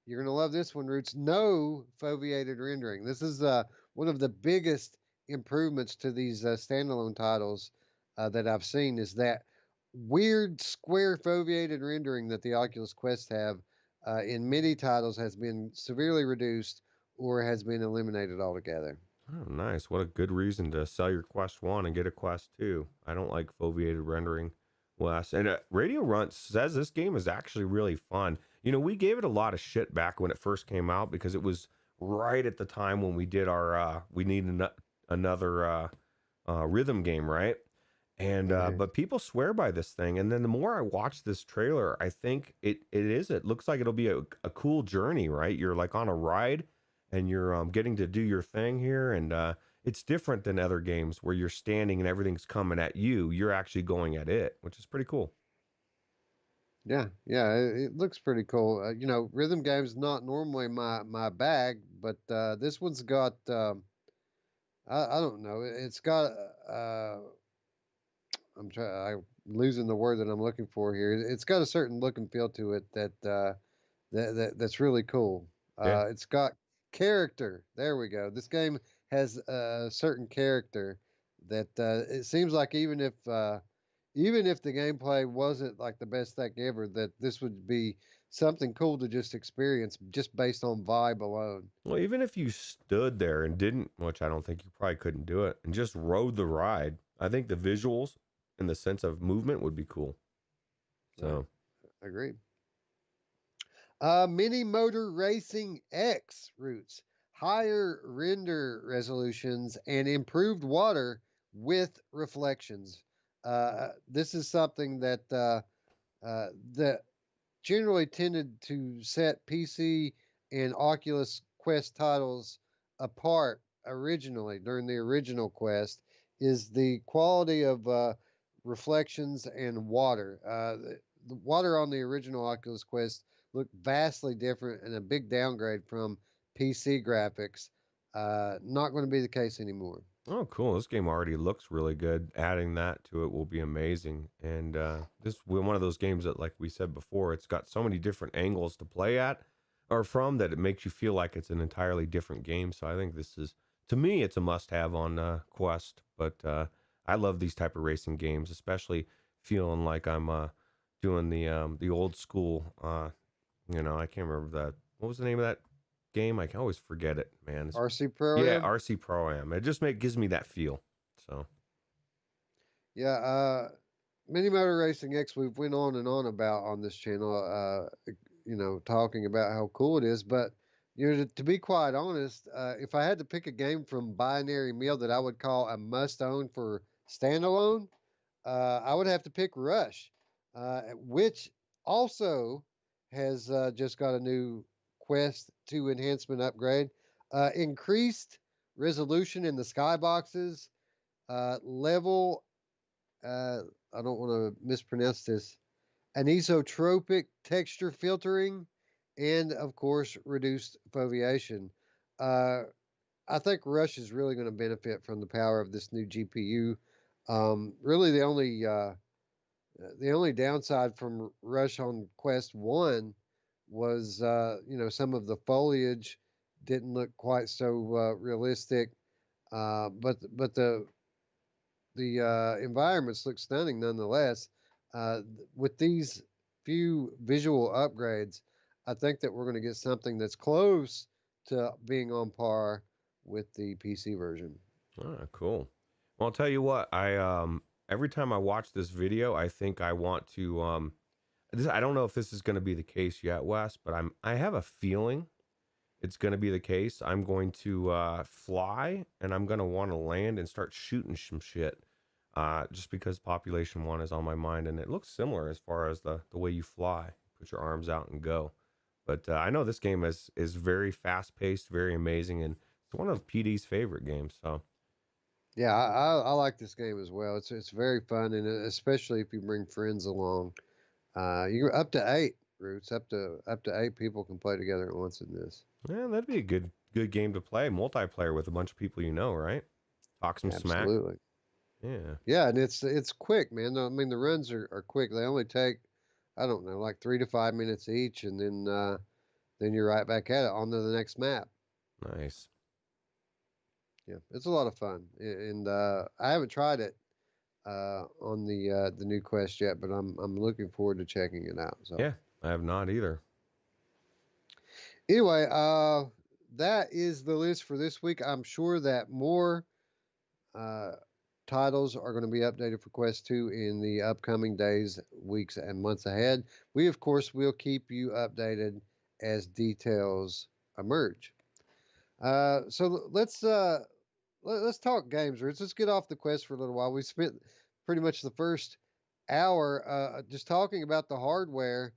you're going to love this one, Roots. No foveated rendering. This is one of the biggest improvements to these standalone titles that I've seen is that weird square foveated rendering that the Oculus Quest have in many titles has been severely reduced or has been eliminated altogether. Oh, nice. What a good reason to sell your Quest 1 and get a Quest 2. I don't like foveated rendering, Wes. And Radio Runt says this game is actually really fun. You know, we gave it a lot of shit back when it first came out because it was right at the time when we did our, we need another rhythm game, right? And Right. but people swear by this thing, and then the more I watch this trailer, I think it looks like it'll be a cool journey, right? You're like on a ride, and you're getting to do your thing here, and it's different than other games where you're standing and everything's coming at you. You're actually going at it, which is pretty cool. Yeah, yeah, it looks pretty cool. Rhythm games not normally my bag, but this one's got I don't know. It's got I'm losing the word that I'm looking for here. It's got a certain look and feel to it that's really cool. Yeah. It's got character. There we go. This game has a certain character that it seems like even if the gameplay wasn't like the best thing ever, that this would be something cool to just experience just based on vibe alone. Well, even if you stood there and didn't, which I don't think you probably couldn't do it, and just rode the ride, I think the visuals and the sense of movement would be cool. Right. So, Agreed. Mini Motor Racing X Roots, higher render resolutions and improved water with reflections. This is something that generally tended to set PC and Oculus Quest titles apart originally during the original Quest is the quality of reflections and water. The water on the original Oculus Quest looked vastly different and a big downgrade from PC graphics. Not going to be the case anymore. oh, cool. This game already looks really good. Adding that to it will be amazing. And this one of those games that, like we said before, it's got so many different angles to play at or from that it makes you feel like it's an entirely different game. So I think this is, to me, it's a must-have on Quest. But I love these type of racing games, especially feeling like I'm doing the old school. I can't remember that. What was the name of that game? I can always forget it, man. RC Pro Yeah, Am? RC Pro Am. It just gives me that feel. So Yeah, Mini Motor Racing X we've went on and on about on this channel, talking about how cool it is. But to be quite honest, if I had to pick a game from Binary Meal that I would call a must-own for standalone, I would have to pick Rush, which also has just got a new Quest 2 enhancement upgrade, increased resolution in the skyboxes, level I don't want to mispronounce this, anisotropic texture filtering, and of course, reduced foveation. Uh, I think Rush is really going to benefit from the power of this new GPU. Really, the only downside from Rush on Quest One was, some of the foliage didn't look quite so realistic. But the environments look stunning nonetheless. With these few visual upgrades, I think that we're going to get something that's close to being on par with the PC version. Ah, cool. Well, I'll tell you what. I every time I watch this video, I think I want to I don't know if this is going to be the case yet, Wes, but I have a feeling it's going to be the case. I'm going to fly, and I'm going to want to land and start shooting some shit. Just because Population One is on my mind, and it looks similar as far as the way you fly, put your arms out and go. But I know this game is very fast paced, very amazing, and it's one of PD's favorite games. So Yeah, I like this game as well. It's very fun, and especially if you bring friends along. You're up to 8 Roots. Up to 8 people can play together at once in this. yeah, that'd be a good game to play, multiplayer with a bunch of people, right? Talk some smack. Absolutely. Yeah. Yeah, and it's quick, man. I mean, the runs are quick. They only take, I don't know, like 3 to 5 minutes each, and then you're right back at it on to the next map. Nice. Yeah, it's a lot of fun, and I haven't tried it on the new Quest yet, but I'm looking forward to checking it out. So Yeah, I have not either. anyway, that is the list for this week. I'm sure that more uh, titles are going to be updated for Quest 2 in the upcoming days, weeks, and months ahead. We, of course, will keep you updated as details emerge. So let's talk games, Rich. Let's get off the Quest for a little while. We spent pretty much the first hour just talking about the hardware.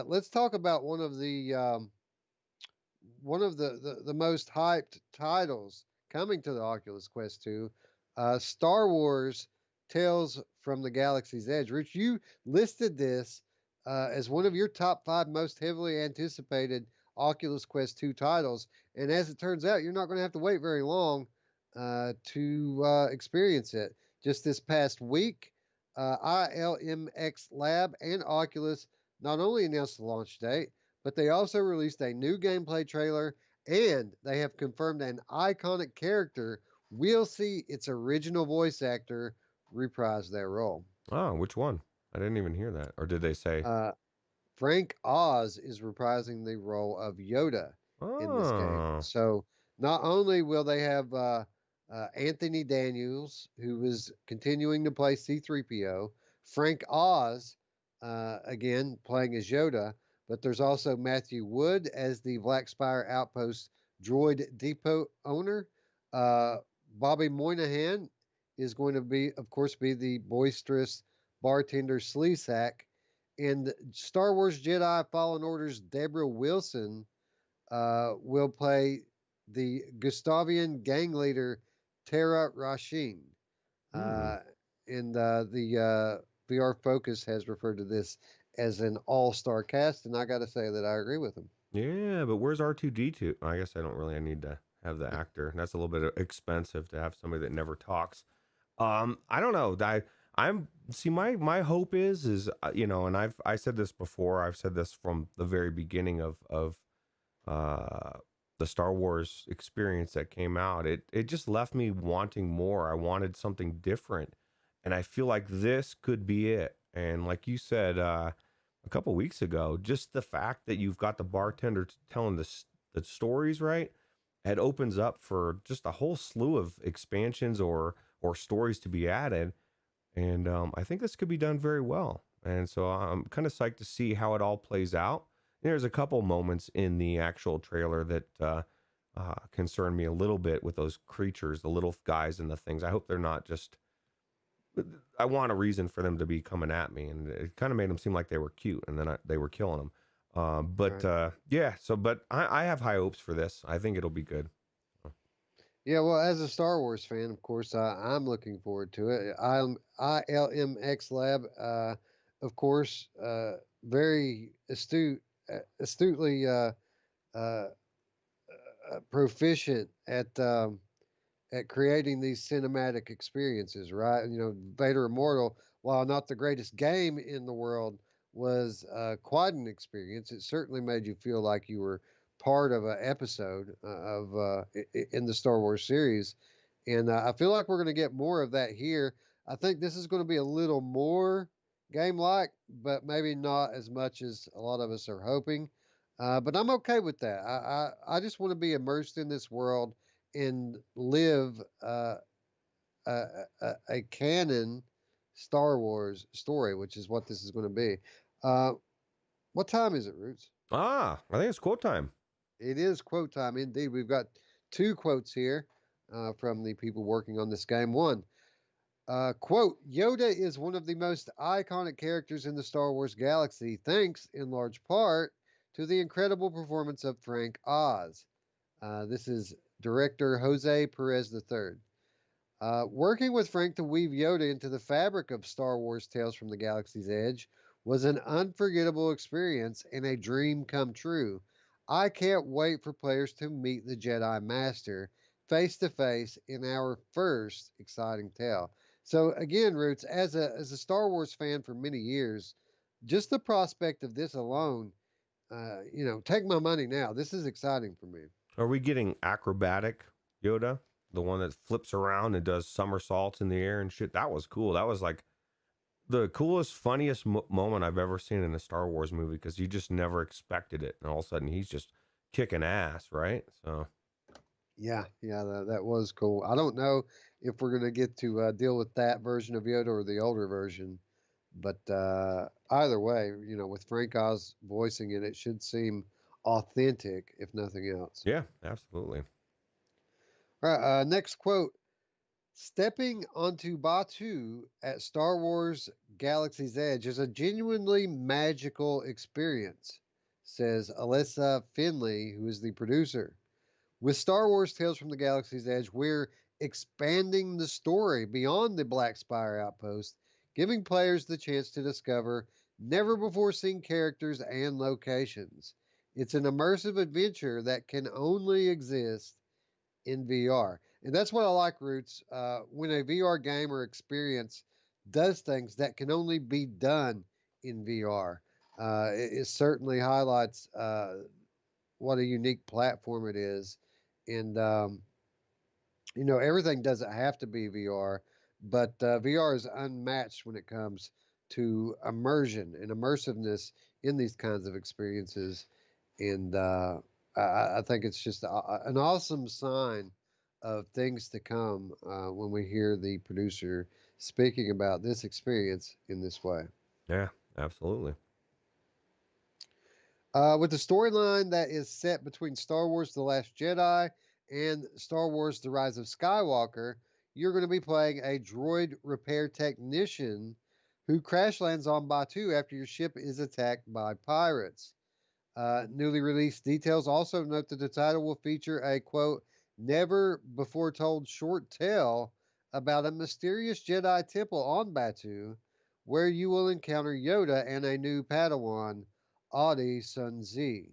Let's talk about one of the most hyped titles coming to the Oculus Quest 2, Star Wars Tales from the Galaxy's Edge. Rich, you listed this as one of your top 5 most heavily anticipated Oculus Quest 2 titles. And as it turns out, you're not going to have to wait very long to experience it. Just this past week, ILMX Lab and Oculus not only announced the launch date, but they also released a new gameplay trailer, and they have confirmed an iconic character will see its original voice actor reprise their role. Oh, which one? I didn't even hear that. Or did they say? Uh, Frank Oz is reprising the role of Yoda in this game. Oh. So not only will they have Anthony Daniels, who is continuing to play C3PO, Frank Oz, again, playing as Yoda, but there's also Matthew Wood as the Black Spire Outpost droid depot owner. Bobby Moynihan is going to be, of course, be the boisterous bartender Sleesack. And Star Wars Jedi Fallen Order's Deborah Wilson will play the Gustavian gang leader Tara Rasheen. Hmm. Uh, and the VR Focus has referred to this as an all-star cast, and I got to say that I agree with him. Yeah, but where's R2D2? I guess I don't really need to have the actor. That's a little bit expensive to have somebody that never talks. I don't know. I'm see my hope is and I said this before. I've said this from the very beginning of uh the Star Wars experience that came out. It just left me wanting more. I wanted something different, and I feel like this could be it. And like you said a couple weeks ago, just the fact that you've got the bartender telling the stories, right? It opens up for just a whole slew of expansions or stories to be added, and I think this could be done very well. And so I'm kind of psyched to see how it all plays out. There's a couple moments in the actual trailer that concern me a little bit with those creatures, the little guys and the things. I hope they're not just. I want a reason for them to be coming at me, and it kind of made them seem like they were cute, and then they were killing them. But Right. yeah, so but I have high hopes for this. I think it'll be good. Yeah, well, as a Star Wars fan, of course, I'm looking forward to it. ILMX Lab, of course, very astutely uh, proficient at creating these cinematic experiences, right? You know, Vader Immortal, while not the greatest game in the world, was quite an experience. It certainly made you feel like you were part of an episode in the Star Wars series, and I feel like we're going to get more of that here. I think this is going to be a little more game-like, but maybe not as much as a lot of us are hoping. But I'm okay with that. I just want to be immersed in this world and live a canon Star Wars story, which is what this is going to be. Uh, what time is it, Roots? I think it's quote time. It is quote time indeed. We've got two quotes here from the people working on this game. One, quote, Yoda is one of the most iconic characters in the Star Wars galaxy, thanks in large part to the incredible performance of Frank Oz. This is director Jose Perez III. Working with Frank to weave Yoda into the fabric of Star Wars Tales from the Galaxy's Edge was an unforgettable experience and a dream come true. I can't wait for players to meet the Jedi Master face to face in our first exciting tale. So again, Roots, as a Star Wars fan for many years, just the prospect of this alone, take my money now. This is exciting for me. Are we getting acrobatic Yoda? The one that flips around and does somersaults in the air and shit. That was cool. That was like the coolest, funniest moment I've ever seen in a Star Wars movie because you just never expected it. And all of a sudden he's just kicking ass, right? So, Yeah, that was cool. I don't know if we're going to get to deal with that version of Yoda or the older version, but either way, with Frank Oz voicing it, it should seem authentic, if nothing else. yeah, absolutely. All right, next quote. Stepping onto Batuu at Star Wars Galaxy's Edge is a genuinely magical experience, says Alyssa Finley, who is the producer. With Star Wars Tales from the Galaxy's Edge, we're expanding the story beyond the Black Spire outpost, giving players the chance to discover never before seen characters and locations. It's an immersive adventure that can only exist in VR. And that's what I like, Roots. When a VR game or experience does things that can only be done in VR, it certainly highlights what a unique platform it is. And, everything doesn't have to be VR, but VR is unmatched when it comes to immersion and immersiveness in these kinds of experiences. And I think it's just an awesome sign of things to come when we hear the producer speaking about this experience in this way. Yeah, absolutely. With the storyline that is set between Star Wars The Last Jedi and Star Wars The Rise of Skywalker, you're going to be playing a droid repair technician who crash lands on Batuu after your ship is attacked by pirates. Newly released details also note that the title will feature a quote, never before told short tale about a mysterious Jedi temple on Batuu where you will encounter Yoda and a new Padawan, Audi Sunzi.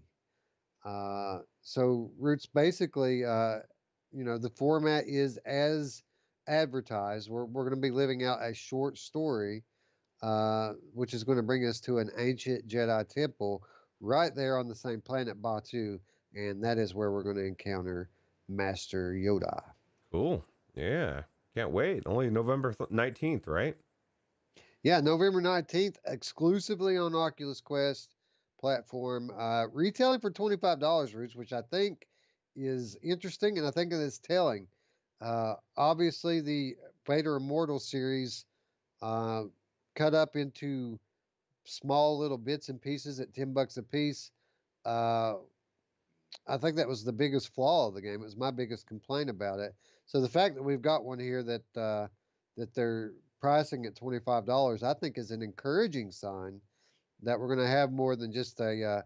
So, Roots, basically, the format is as advertised. We're going to be living out a short story, which is going to bring us to an ancient Jedi temple right there on the same planet, Batuu, and that is where we're going to encounter Master Yoda. Cool. Yeah. Can't wait. Only November 19th, right? Yeah, November 19th, exclusively on Oculus Quest platform, retailing for $25, Roots, which I think is interesting and I think it is telling. Obviously, the Vader Immortal series uh, cut up into small little bits and pieces at $10 a piece. Uh, I think that was the biggest flaw of the game. It was my biggest complaint about it. So the fact that we've got one here that they're pricing at $25, I think is an encouraging sign that we're going to have more than just a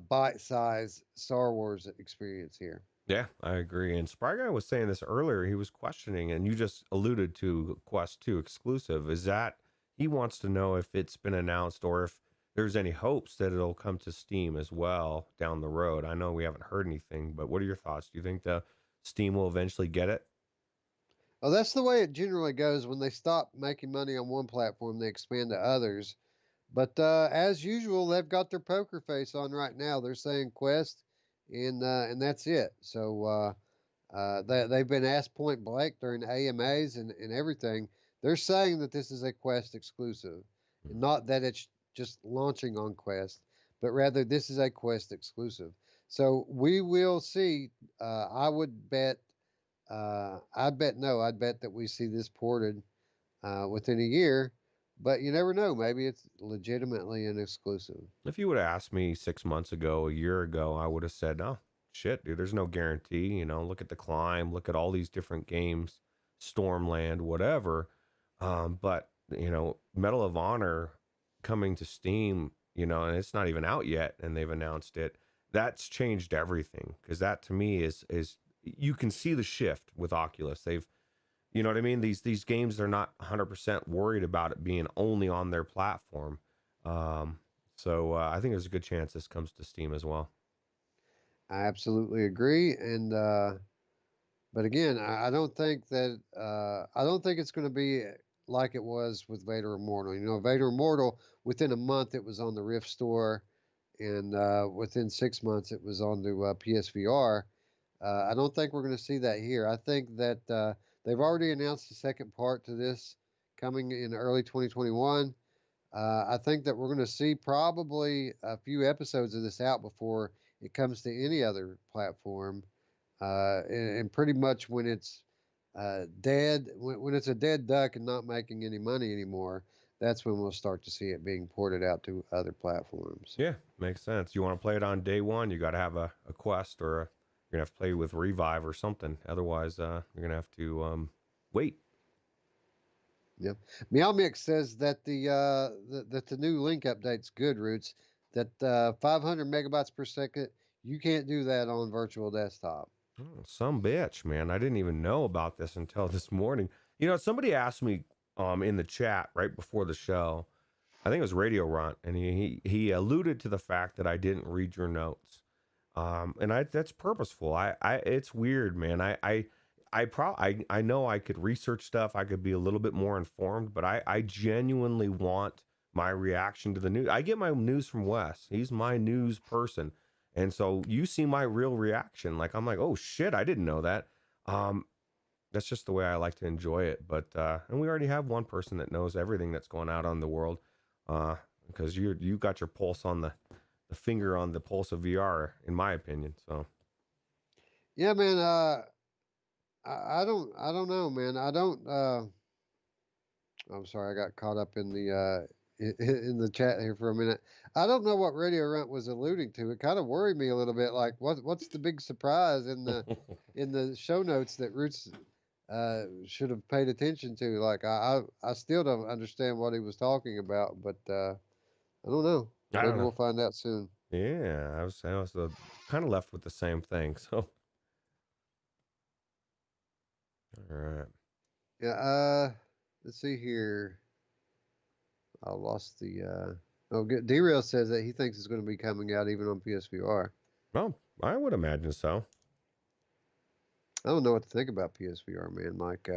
bite-sized Star Wars experience here. Yeah, I agree. And Spry Guy was saying this earlier. He was questioning, and you just alluded to Quest 2 exclusive. Is that he wants to know if it's been announced or if there's any hopes that it'll come to Steam as well down the road? I know we haven't heard anything, but what are your thoughts? Do you think the Steam will eventually get it? Well, that's the way it generally goes. When they stop making money on one platform, they expand to others. But as usual, they've got their poker face on right now. They're saying Quest, and that's it. So they've been asked point blank during AMAs and everything. They're saying that this is a Quest exclusive, and not that it's just launching on Quest, but rather this is a Quest exclusive. So we will see. I would bet I bet no. I'd bet that we see this ported within a year, but you never know. Maybe it's legitimately an exclusive. If you would have asked me 6 months ago, a year ago, I would have said, "Oh, shit, dude, there's no guarantee." Look at the climb, look at all these different games, Stormland, whatever. But Medal of Honor coming to Steam, and it's not even out yet, and they've announced it. That's changed everything because that to me is you can see the shift with Oculus. They've You know what I mean? These games, they're not 100% worried about it being only on their platform. So I think there's a good chance this comes to Steam as well. I absolutely agree, and but again, I don't think that I don't think it's going to be like it was with Vader Immortal. Vader Immortal, within a month it was on the Rift Store, and within 6 months it was on the PSVR. I don't think we're going to see that here. I think that they've already announced the second part to this coming in early 2021. I think that we're going to see probably a few episodes of this out before it comes to any other platform. And pretty much when it's dead, when it's a dead duck and not making any money anymore, that's when we'll start to see it being ported out to other platforms. Yeah, makes sense. You want to play it on day one, you got to have a quest, or you're going to have to play with Revive or something. Otherwise, you're going to have to wait. Yep. Meowmix says that the new link update's good, Roots. That 500 megabytes per second, you can't do that on virtual desktop. Oh, some bitch, man. I didn't even know about this until this morning. Somebody asked me in the chat right before the show. I think it was Radio Runt, and he alluded to the fact that I didn't read your notes. And that's purposeful. It's weird, man. I know I could research stuff. I could be a little bit more informed, but I genuinely want my reaction to the news. I get my news from Wes. He's my news person. And so you see my real reaction. Like, I'm like, oh shit, I didn't know that. That's just the way I like to enjoy it. But and we already have one person that knows everything that's going out on the world. Because you got your pulse on the finger on the pulse of VR, in my opinion. So Yeah, man. I don't know, man. I don't. I'm sorry, I got caught up in the in the chat here for a minute. I don't know what Radio Runt was alluding to. It kind of worried me a little bit. Like, what's the big surprise in the show notes that Roots should have paid attention to? Like, I still don't understand what he was talking about, but I don't know. I Maybe don't we'll know. find out soon. Yeah, I was kind of left with the same thing. So all right. Yeah. Let's see here. I lost the. Oh, Derail says that he thinks it's going to be coming out even on PSVR. Well, I would imagine so. I don't know what to think about PSVR, man. Like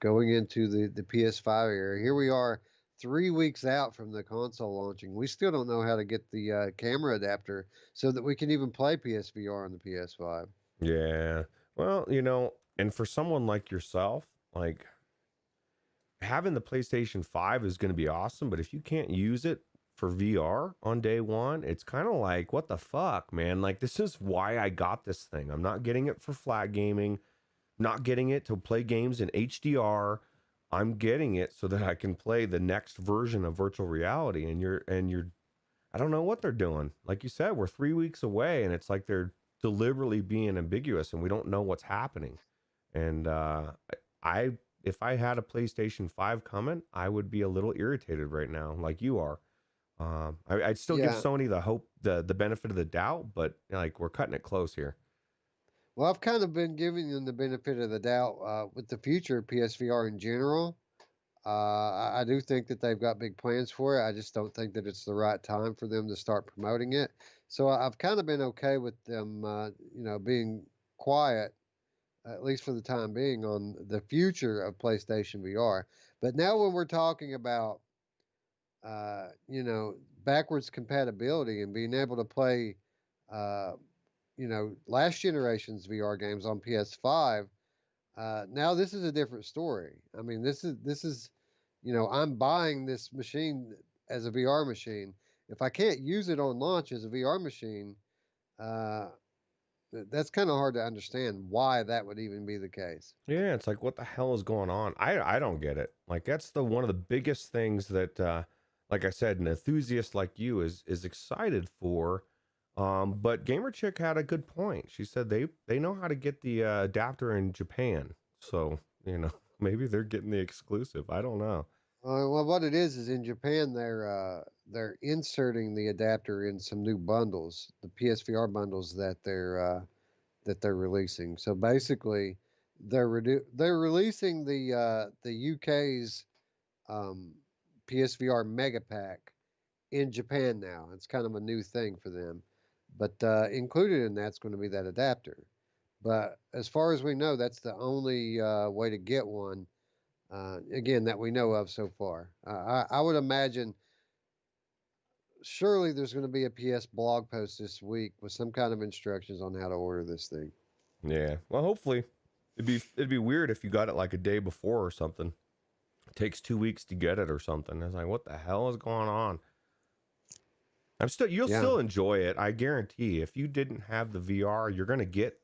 going into the PS5 era, here we are 3 weeks out from the console launching. We still don't know how to get the camera adapter so that we can even play PSVR on the PS5. Yeah. Well, and for someone like yourself, like having the PlayStation 5 is going to be awesome, but if you can't use it for VR on day one, it's kind of like, what the fuck, man? Like, this is why I got this thing. I'm not getting it for flat gaming, not getting it to play games in HDR. I'm getting it so that I can play the next version of virtual reality. And you're I don't know what they're doing. Like you said, we're 3 weeks away, and it's like they're deliberately being ambiguous, and we don't know what's happening. And I, if I had a PlayStation 5 coming, I would be a little irritated right now, like you are. I'd still give Yeah. Sony the hope, the benefit of the doubt, but like we're cutting it close here. Well, I've kind of been giving them the benefit of the doubt with the future of PSVR in general. I do think that they've got big plans for it. I just don't think that it's the right time for them to start promoting it. So I've kind of been okay with them, being quiet, at least for the time being, on the future of PlayStation VR. But now when we're talking about, uh, you know, backwards compatibility and being able to play, uh, last generation's VR games on PS5, now this is a different story. I mean, this is I'm buying this machine as a VR machine. If I can't use it on launch as a VR machine, uh, That's kind of hard to understand why that would even be the case. Yeah, it's like what the hell is going on? I don't get it. Like that's the one of the biggest things that like I said, an enthusiast like you is excited for. But Gamer Chick had a good point. She said they know how to get the adapter in Japan. So, maybe they're getting the exclusive. I don't know. Well, what it is in Japan they're inserting the adapter in some new bundles, the PSVR bundles that they're releasing. So basically, they're releasing the UK's um, PSVR Mega Pack in Japan now. It's kind of a new thing for them, but included in that's going to be that adapter. But as far as we know, that's the only way to get one. Again, that we know of so far. I would imagine surely there's going to be a PS blog post this week with some kind of instructions on how to order this thing. Yeah. Well, hopefully it'd be weird if you got it like a day before or something. It takes 2 weeks to get it or something. It's like, what the hell is going on? You'll Yeah. still enjoy it. I guarantee. If you didn't have the VR, you're gonna get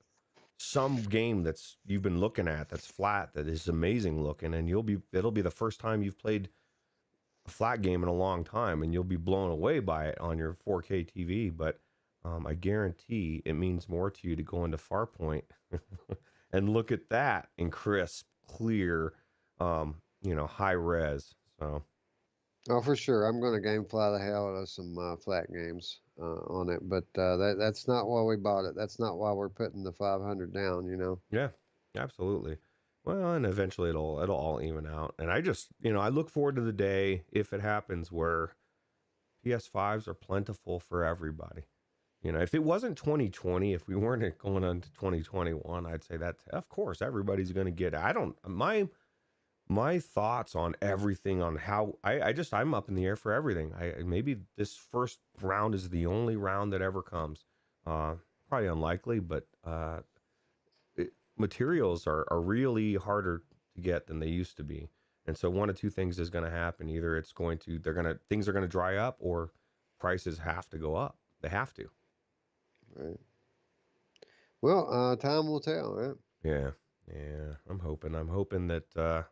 some game that's you've been looking at that's flat that is amazing looking, and it'll be the first time you've played a flat game in a long time, and you'll be blown away by it on your 4K TV. But I guarantee it means more to you to go into Farpoint and look at that in crisp, clear, high res. So Oh, for sure. I'm going to GameFly the hell out of some flat games on it, but that's not why we bought it. That's not why we're putting the 500 down. yeah, absolutely. Well, and eventually it'll all even out. And I just, I look forward to the day if it happens where PS5s are plentiful for everybody. If it wasn't 2020, if we weren't going on to 2021, I'd say that of course everybody's going to get it. I don't my thoughts on everything on how I'm up in the air for everything. I maybe this first round is the only round that ever comes. Probably unlikely, but materials are really harder to get than they used to be. And so one of two things is going to happen. Either things are going to dry up, or prices have to go up. They have to. Right. Well, time will tell, right? Yeah. Yeah. I'm hoping that the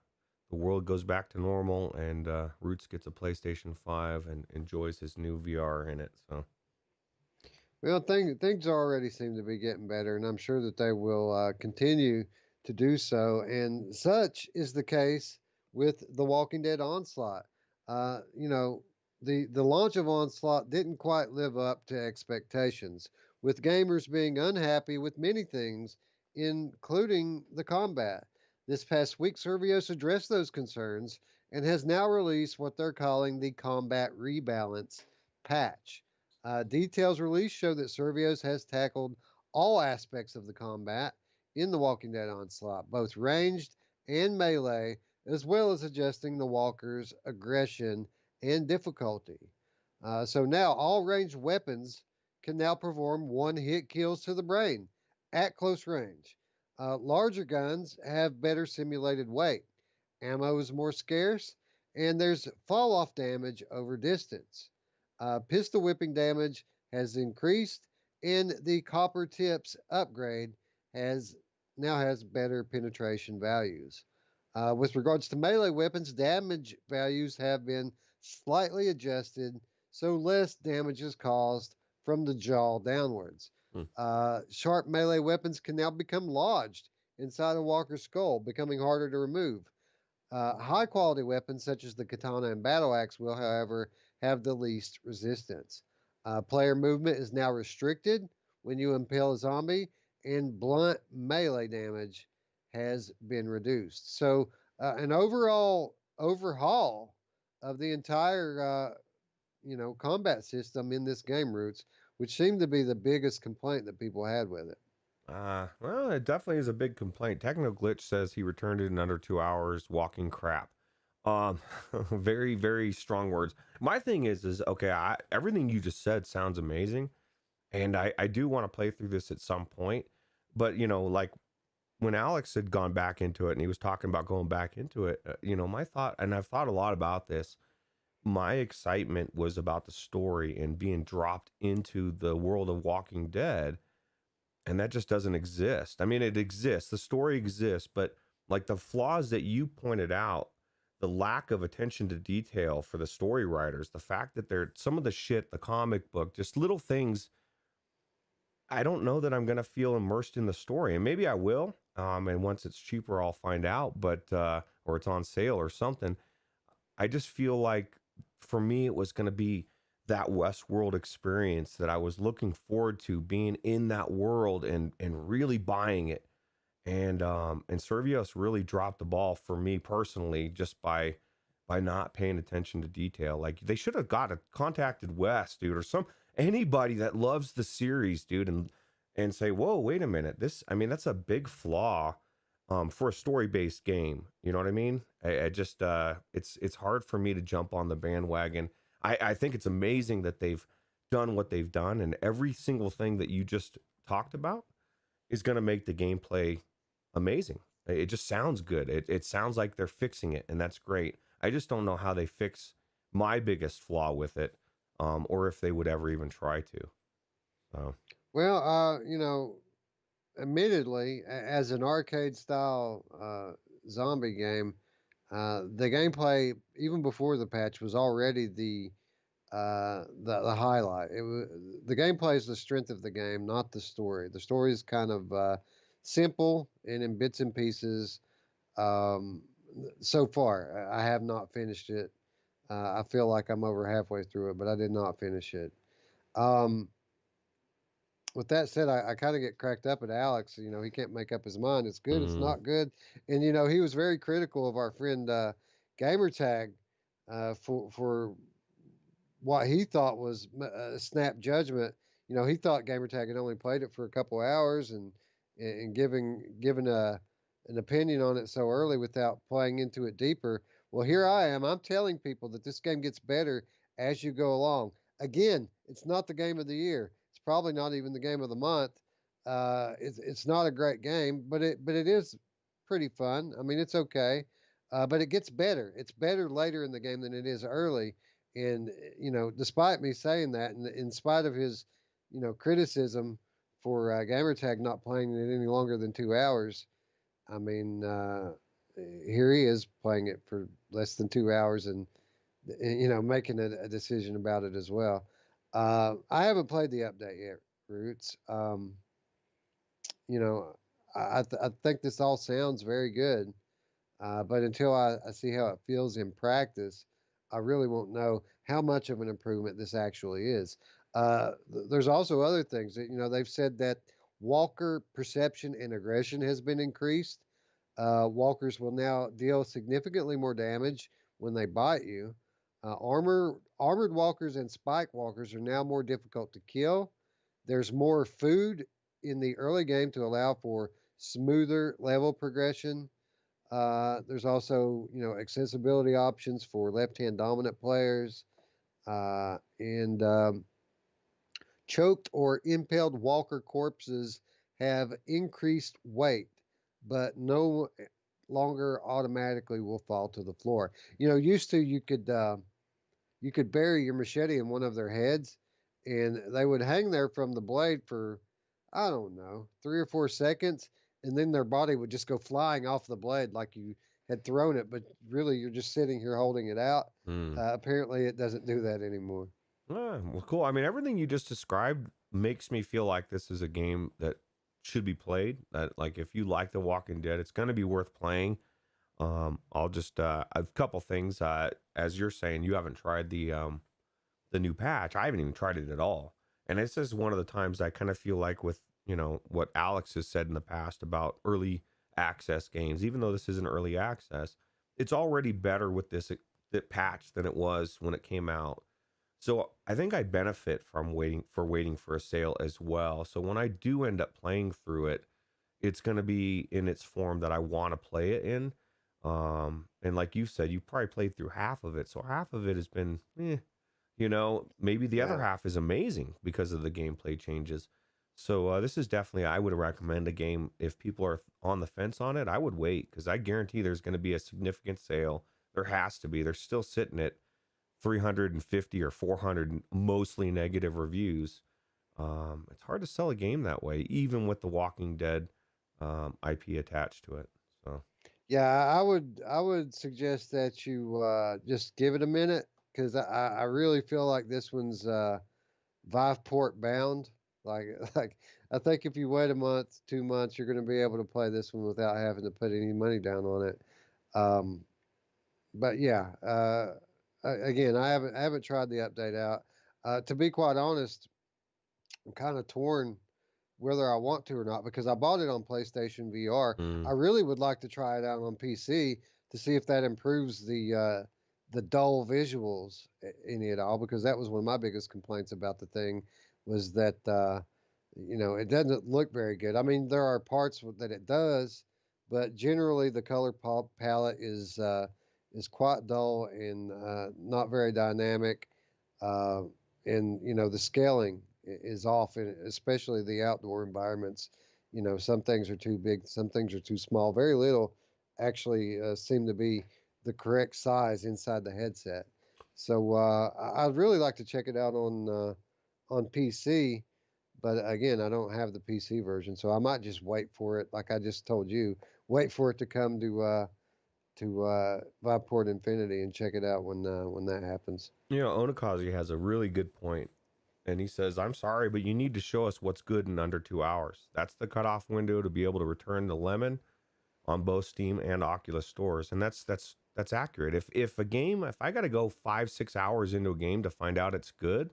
world goes back to normal and Roots gets a PlayStation 5 and enjoys his new VR in it. So Well, things already seem to be getting better, and I'm sure that they will continue to do so. And such is the case with The Walking Dead Onslaught. You know, the launch of Onslaught didn't quite live up to expectations, with gamers being unhappy with many things, including the combat. This past week, Survios addressed those concerns and has now released what they're calling the Combat Rebalance patch. Details released show that Servios has tackled all aspects of the combat in The Walking Dead Onslaught, both ranged and melee, as well as adjusting the walker's aggression and difficulty. So now all ranged weapons can now perform one hit kills to the brain at close range. Larger guns have better simulated weight, ammo is more scarce, and there's fall off damage over distance. Pistol whipping damage has increased, and the copper tips upgrade has now has better penetration values. With regards to melee weapons, damage values have been slightly adjusted, so less damage is caused from the jaw downwards. hmm. Sharp melee weapons can now become lodged inside a walker's skull, becoming harder to remove. High quality weapons such as the katana and battle axe will, however, have the least resistance. Player movement is now restricted when you impale a zombie, and blunt melee damage has been reduced. So, an overall overhaul of the entire, combat system in this game, Roots, which seemed to be the biggest complaint that people had with it. Well, it definitely is a big complaint. Techno Glitch says he returned it in under 2 hours, walking crap. Um, very, very strong words. My thing is okay. Everything you just said sounds amazing, and I do want to play through this at some point. But like when Alex had gone back into it, and he was talking about going back into it, my thought, and I've thought a lot about this. My excitement was about the story and being dropped into the world of Walking Dead and that just doesn't exist. I mean, it exists, the story exists, but like the flaws that you pointed out, the lack of attention to detail for the story writers, the fact that they're some of the shit, the comic book, just little things. I don't know that I'm going to feel immersed in the story, and maybe I will. And once it's cheaper, I'll find out, but, or it's on sale or something. I just feel like for me, it was going to be that Westworld experience that I was looking forward to, being in that world and really buying it. And Servios really dropped the ball for me personally, just by not paying attention to detail. Like they should have contacted Wes, dude, or anybody that loves the series, dude, and say, whoa, wait a minute, this, I mean, that's a big flaw for a story-based game. You know what I mean? I just it's hard for me to jump on the bandwagon. I think it's amazing that they've done what they've done, and every single thing that you just talked about is going to make the gameplay amazing. It just sounds good. It sounds like they're fixing it, and that's great. I just don't know how they fix my biggest flaw with it, or if they would ever even try to. So. Well, admittedly, as an arcade style zombie game, the gameplay even before the patch was already the highlight. The gameplay is the strength of the game, not the story. The story is kind of simple and in bits and pieces. Um, so far, I have not finished it. I feel like I'm over halfway through it, but I did not finish it. Um, with that said, I kind of get cracked up at Alex. He can't make up his mind. It's good. It's Mm, not good. And he was very critical of our friend Gamertag for what he thought was a snap judgment. He thought Gamertag had only played it for a couple hours and giving an opinion on it so early without playing into it deeper. Well, here I am. I'm telling people that this game gets better as you go along. Again, it's not the game of the year. It's probably not even the game of the month. It's not a great game, but it is pretty fun. I mean, it's okay, but it gets better. It's better later in the game than it is early. And despite me saying that, and in spite of his criticism for Gamertag not playing it any longer than 2 hours, I mean, here he is playing it for less than 2 hours and making a decision about it as well. I haven't played the update yet, Roots. You know, I think this all sounds very good, but until I see how it feels in practice, I really won't know how much of an improvement this actually is. There's also other things that they've said that walker perception and aggression has been increased. Walkers will now deal significantly more damage when they bite you. Armored walkers and spike walkers are now more difficult to kill. There's more food in the early game to allow for smoother level progression. There's also, accessibility options for left-hand dominant players, and choked or impaled walker corpses have increased weight, but no longer automatically will fall to the floor. Used to you could bury your machete in one of their heads, and they would hang there from the blade for, I don't know, 3 or 4 seconds, and then their body would just go flying off the blade like you had thrown it, but really you're just sitting here holding it out. mm. Apparently, it doesn't do that anymore. Well, cool. I mean, everything you just described makes me feel like this is a game that should be played. That, like, if you like The Walking Dead, it's going to be worth playing. I'll just a couple things. As you're saying, you haven't tried the new patch. I haven't even tried it at all. And this is one of the times I kind of feel like with what Alex has said in the past about early access games. Even though this isn't early access, it's already better with this patch than it was when it came out. So I think I benefit from waiting for a sale as well. So when I do end up playing through it, it's going to be in its form that I want to play it in. And like you said, you probably played through half of it, so half of it has been, maybe the other Yeah. half is amazing because of the gameplay changes. So this is definitely, I would recommend a game if people are on the fence on it. I would wait because I guarantee there's going to be a significant sale. There has to be. They're still sitting at 350 or 400 mostly negative reviews. It's hard to sell a game that way, even with the Walking Dead IP attached to it. So Yeah, I would suggest that you just give it a minute because I really feel like this one's Viveport bound. Like like I think if you wait a month, 2 months, you're going to be able to play this one without having to put any money down on it. Um, but yeah, again, I haven't tried the update out. To be quite honest, I'm kind of torn whether I want to or not because I bought it on PlayStation VR. I mm, really would like to try it out on PC to see if that improves the dull visuals in it all because that was one of my biggest complaints about the thing was that it doesn't look very good. I mean, there are parts that it does, but generally the color palette is quite dull and not very dynamic. Uh, and the scaling is off, especially the outdoor environments. Some things are too big, some things are too small. Very little actually seem to be the correct size inside the headset. So I'd really like to check it out on PC, but again, I don't have the PC version, so I might just wait for it. Like I just told you, wait for it to come to Viveport Infinity and check it out when that happens. Onikazi has a really good point, and he says, "I'm sorry, but you need to show us what's good in under 2 hours. That's the cutoff window to be able to return the lemon on both Steam and Oculus stores, and that's accurate. If I got to go 5-6 hours into a game to find out it's good,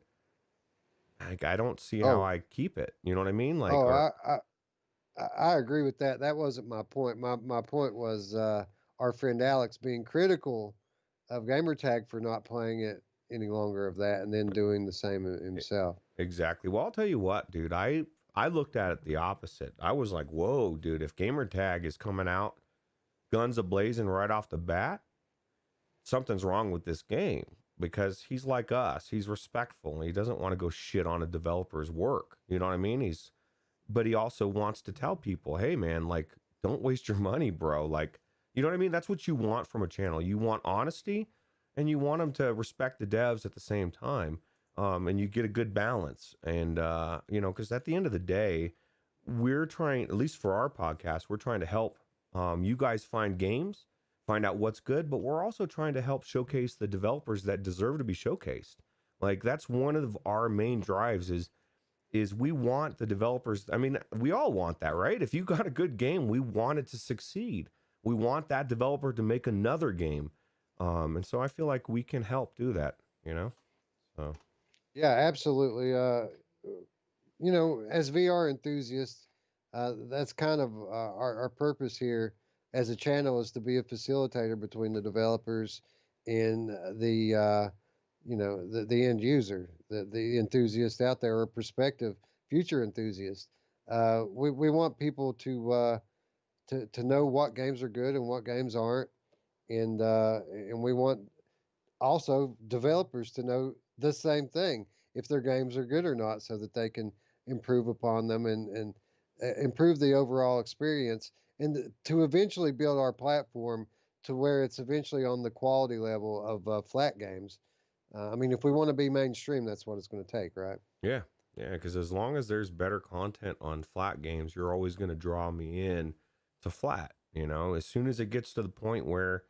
like I don't see how Oh, I keep it. You know what I mean? Like, oh, or I agree with that. That wasn't my point. My point was our friend Alex being critical of Gamertag for not playing it any longer of that, and then doing the same e- himself. exactly. Well, I'll tell you what, dude. I looked at it the opposite. I was like, whoa, dude. If Gamertag is coming out guns a blazing right off the bat, something's wrong with this game because he's like us. He's respectful and he doesn't want to go shit on a developer's work. You know what I mean? But he also wants to tell people, hey man, like, don't waste your money, bro. Like, you know what I mean? That's what you want from a channel. You want honesty and you want them to respect the devs at the same time. And you get a good balance. And, because at the end of the day, we're trying, at least for our podcast, we're trying to help you guys find games, find out what's good, but we're also trying to help showcase the developers that deserve to be showcased. Like that's one of our main drives is we want the developers. I mean, we all want that, right? If you got a good game, we want it to succeed. We want that developer to make another game. And so I feel like we can help do that, you know? So Yeah, absolutely. As VR enthusiasts, that's kind of our purpose here as a channel is to be a facilitator between the developers and the end user, the enthusiast out there or prospective future enthusiast. We want people to know what games are good and what games aren't, and we want also developers to know the same thing if their games are good or not so that they can improve upon them and improve the overall experience and to eventually build our platform to where it's eventually on the quality level of flat games. I mean, if we want to be mainstream, that's what it's going to take, right? yeah, yeah, because as long as there's better content on flat games, you're always going to draw me in to flat. As soon as it gets to the point where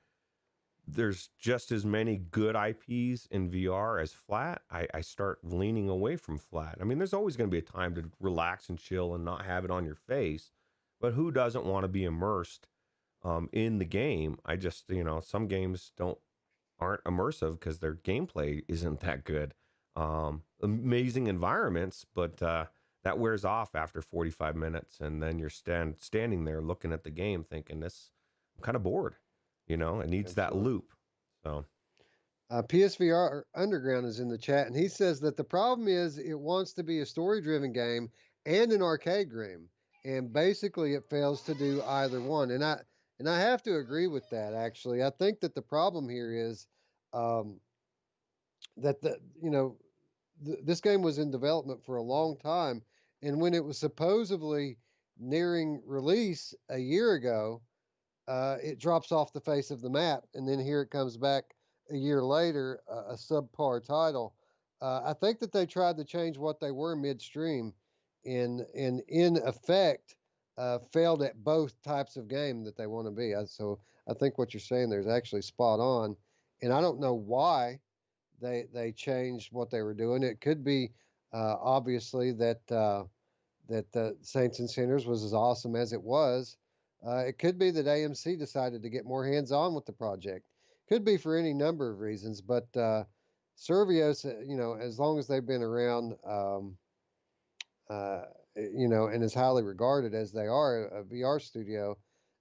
there's just as many good IPs in VR as flat, I start leaning away from flat. I mean, there's always going to be a time to relax and chill and not have it on your face, but who doesn't want to be immersed in the game? I just, some games aren't immersive because their gameplay isn't that good. Amazing environments, but that wears off after 45 minutes, and then you're standing there looking at the game, thinking, "This, I'm kind of bored." It needs that Absolutely. loop. So, PSVR Underground is in the chat, and he says that the problem is it wants to be a story driven game and an arcade game, and basically it fails to do either one. And I have to agree with that. Actually, I think that the problem here is um, that this game was in development for a long time, and when it was supposedly nearing release a year ago, it drops off the face of the map, and then here it comes back a year later, a subpar title. I think that they tried to change what they were midstream, and in effect, failed at both types of game that they want to be. So I think what you're saying there is actually spot on, and I don't know why they changed what they were doing. It could be obviously that the Saints and Sinners was as awesome as it was. It could be that AMC decided to get more hands on with the project. Could be for any number of reasons, but Servios, as long as they've been around, and as highly regarded as they are, a VR studio,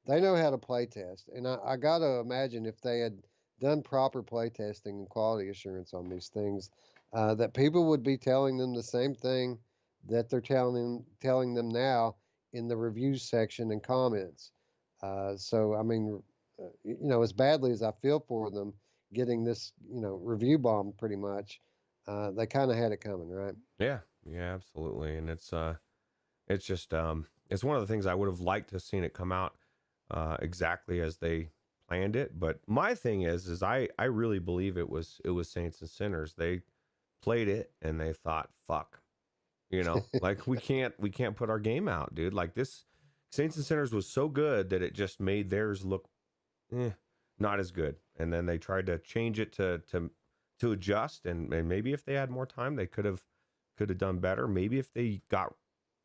they know how to play test. And I got to imagine if they had done proper play testing and quality assurance on these things, that people would be telling them the same thing that they're telling them now in the reviews section and comments. So I mean, as badly as I feel for them getting this, review bomb pretty much, they kind of had it coming, right? Yeah, yeah, absolutely. And it's just it's one of the things I would have liked to have seen it come out exactly as they planned it. But my thing is I really believe it was Saints and Sinners. They played it and they thought, fuck, like we can't put our game out, dude. Like this Saints and Sinners was so good that it just made theirs look not as good. And then they tried to change it to adjust, and maybe if they had more time, they could have done better. Maybe if they got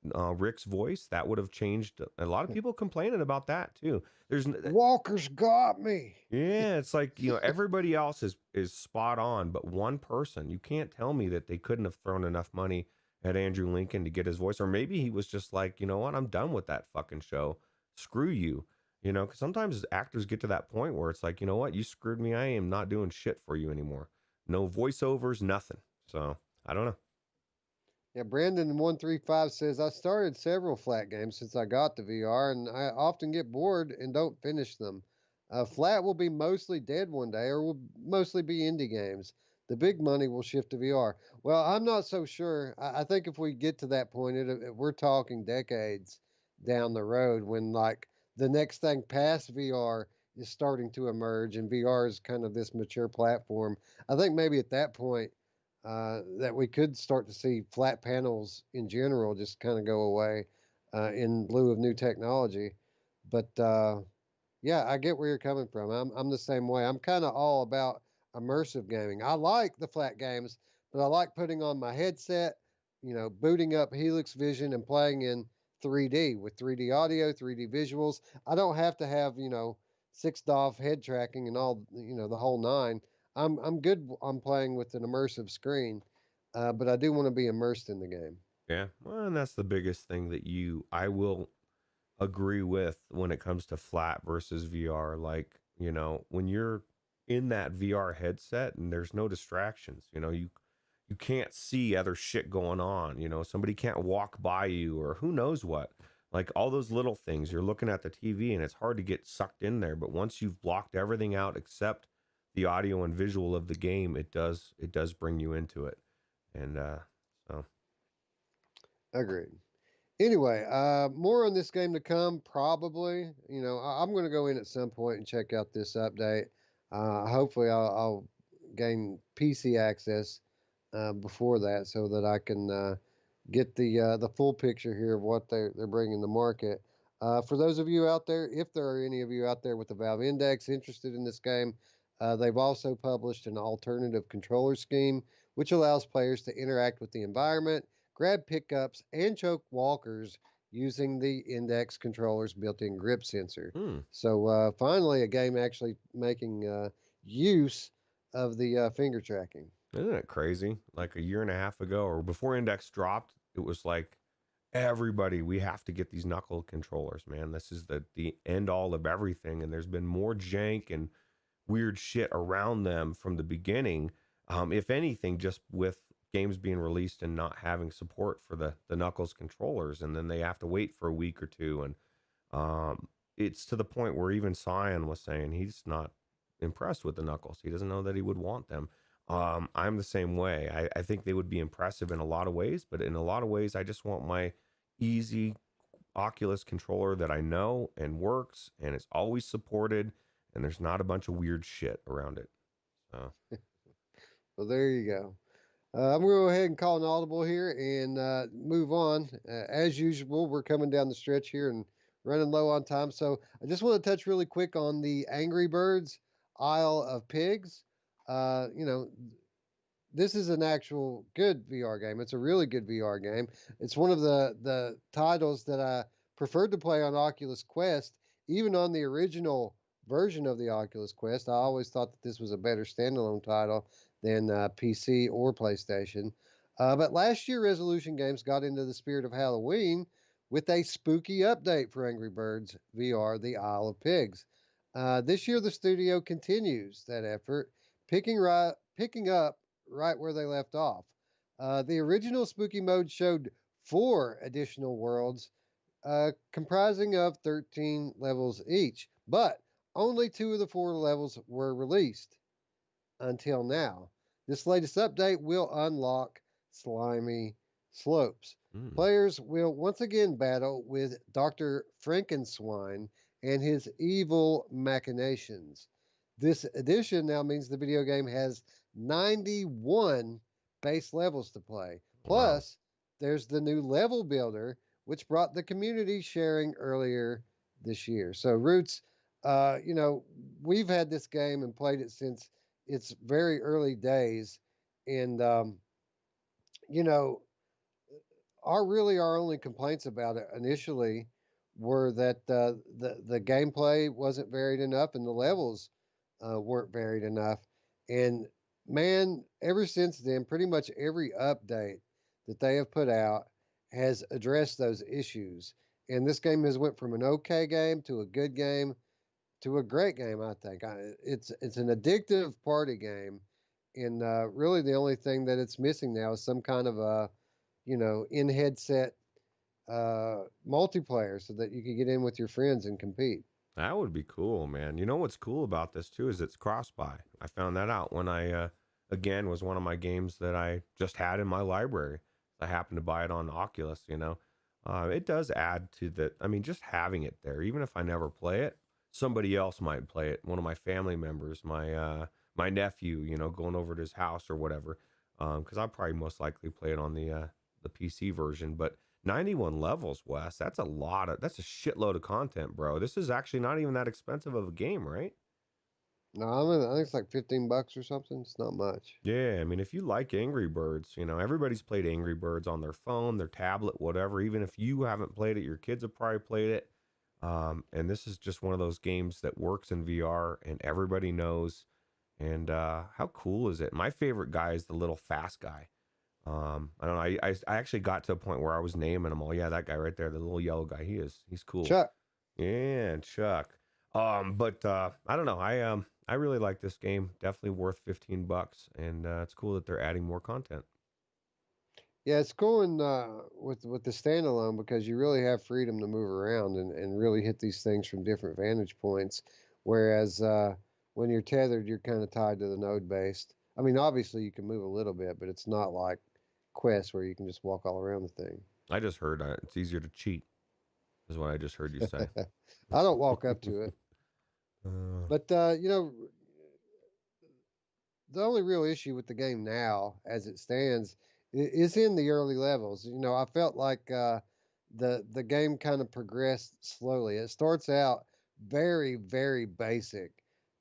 Rick's voice, that would have changed. A lot of people complaining about that too. Walker's got me. Yeah, it's like, everybody else is spot on, but one person, you can't tell me that they couldn't have thrown enough money at Andrew Lincoln to get his voice. Or maybe he was just like, you know what, I'm done with that fucking show. Screw you. Because sometimes actors get to that point where it's like, you know what, you screwed me. I am not doing shit for you anymore. No voiceovers, nothing. So I don't know. Yeah, Brandon135 says, I started several flat games since I got the VR, and I often get bored and don't finish them. Flat will be mostly dead one day, or will mostly be indie games. The big money will shift to VR. Well, I'm not so sure. I think if we get to that point, we're talking decades down the road when, like, the next thing past VR is starting to emerge, and VR is kind of this mature platform. I think maybe at that point, that we could start to see flat panels in general just kind of go away in lieu of new technology. But yeah, I get where you're coming from. I'm the same way. I'm kind of all about immersive gaming. I like the flat games, but I like putting on my headset, booting up Helix Vision and playing in 3D with 3D audio, 3D visuals. I don't have to have, 6 DoF head tracking and all, the whole nine. I'm good on playing with an immersive screen, but I do want to be immersed in the game. Yeah. Well, and that's the biggest thing that I will agree with when it comes to flat versus VR. Like, when you're in that VR headset and there's no distractions, you can't see other shit going on, somebody can't walk by you or who knows what. Like all those little things, you're looking at the TV and it's hard to get sucked in there, but once you've blocked everything out except the audio and visual of the game, it does bring you into it. And so Agreed. Anyway, more on this game to come, probably. I'm going to go in at some point and check out this update. Hopefully, I'll gain PC access before that so that I can get the full picture here of what they're bringing to market. For those of you out there, if there are any of you out there with the Valve Index interested in this game, they've also published an alternative controller scheme which allows players to interact with the environment, grab pickups, and choke walkers using the Index controller's built-in grip sensor. So finally, a game actually making use of the finger tracking. isn't it crazy? Like a year and a half ago or before Index dropped, it was like everybody, we have to get these knuckle controllers, man. This is the end all of everything. And there's been more jank and weird shit around them from the beginning. If anything, just with games being released and not having support for the Knuckles controllers, and then they have to wait for a week or two, and it's to the point where even Cyan was saying he's not impressed with the Knuckles. He doesn't know that he would want them. I'm the same way. I think they would be impressive in a lot of ways, but in a lot of ways, I just want my easy Oculus controller that I know and works and it's always supported, and there's not a bunch of weird shit around it. So. Well, there you go. I'm going to go ahead and call an audible here and move on. As usual, we're coming down the stretch here and running low on time. So I just want to touch really quick on the Angry Birds Isle of Pigs. You know, this is an actual good VR game. It's a really good VR game. It's one of the titles that I preferred to play on Oculus Quest, even on the original version of the Oculus Quest. I always thought that this was a better standalone title than PC or PlayStation. But last year, Resolution Games got into the spirit of Halloween with a spooky update for Angry Birds VR: The Isle of Pigs. This year, the studio continues that effort, picking up right where they left off. The original spooky mode showed 4 additional worlds, comprising of 13 levels each, but only 2 of the 4 levels were released until now. This latest update will unlock slimy slopes. Mm. Players will once again battle with Dr. Frankenswine and his evil machinations. This addition now means the video game has 91 base levels to play. Wow. Plus, there's the new level builder, which brought the community sharing earlier this year. So, Roots, you know, we've had this game and played it since its very early days. And, you know, our only complaints about it initially were that the gameplay wasn't varied enough and the levels weren't varied enough. And man, ever since then, pretty much every update that they have put out has addressed those issues. And this game has went from an okay game to a good game to a great game. I think it's an addictive party game, and really the only thing that it's missing now is some kind of a in headset multiplayer so that you can get in with your friends and compete. That would be cool, man. You know what's cool about this too is it's cross-buy. I found that out when again, was one of my games that I just had in my library. I happened to buy it on Oculus. It does add to the. I mean, just having it there, even if I never play it, somebody else might play it. One of my family members, my nephew, going over to his house or whatever. Because I'll probably most likely play it on the PC version, but 91 levels, Wes. That's a shitload of content, bro. This is actually not even that expensive of a game, right? No, I think it's like $15 or something. It's not much. Yeah, I mean, if you like Angry Birds, everybody's played Angry Birds on their phone, their tablet, whatever. Even if you haven't played it, your kids have probably played it. And this is just one of those games that works in VR and everybody knows. And how cool is it? My favorite guy is the little fast guy. I don't know. I actually got to a point where I was naming them all. Yeah, that guy right there, the little yellow guy. He's cool. Chuck. Yeah, Chuck. But I don't know. I really like this game. Definitely worth $15, and it's cool that they're adding more content. Yeah, it's cool with the standalone because you really have freedom to move around and really hit these things from different vantage points. Whereas when you're tethered, you're kind of tied to the node based. I mean, obviously you can move a little bit, but it's not like Quest where you can just walk all around the thing. I just heard it's easier to cheat, is what I just heard you say. I don't walk up to it, but the only real issue with the game now, as it stands, is in the early levels. I felt like the game kind of progressed slowly. It starts out very, very basic,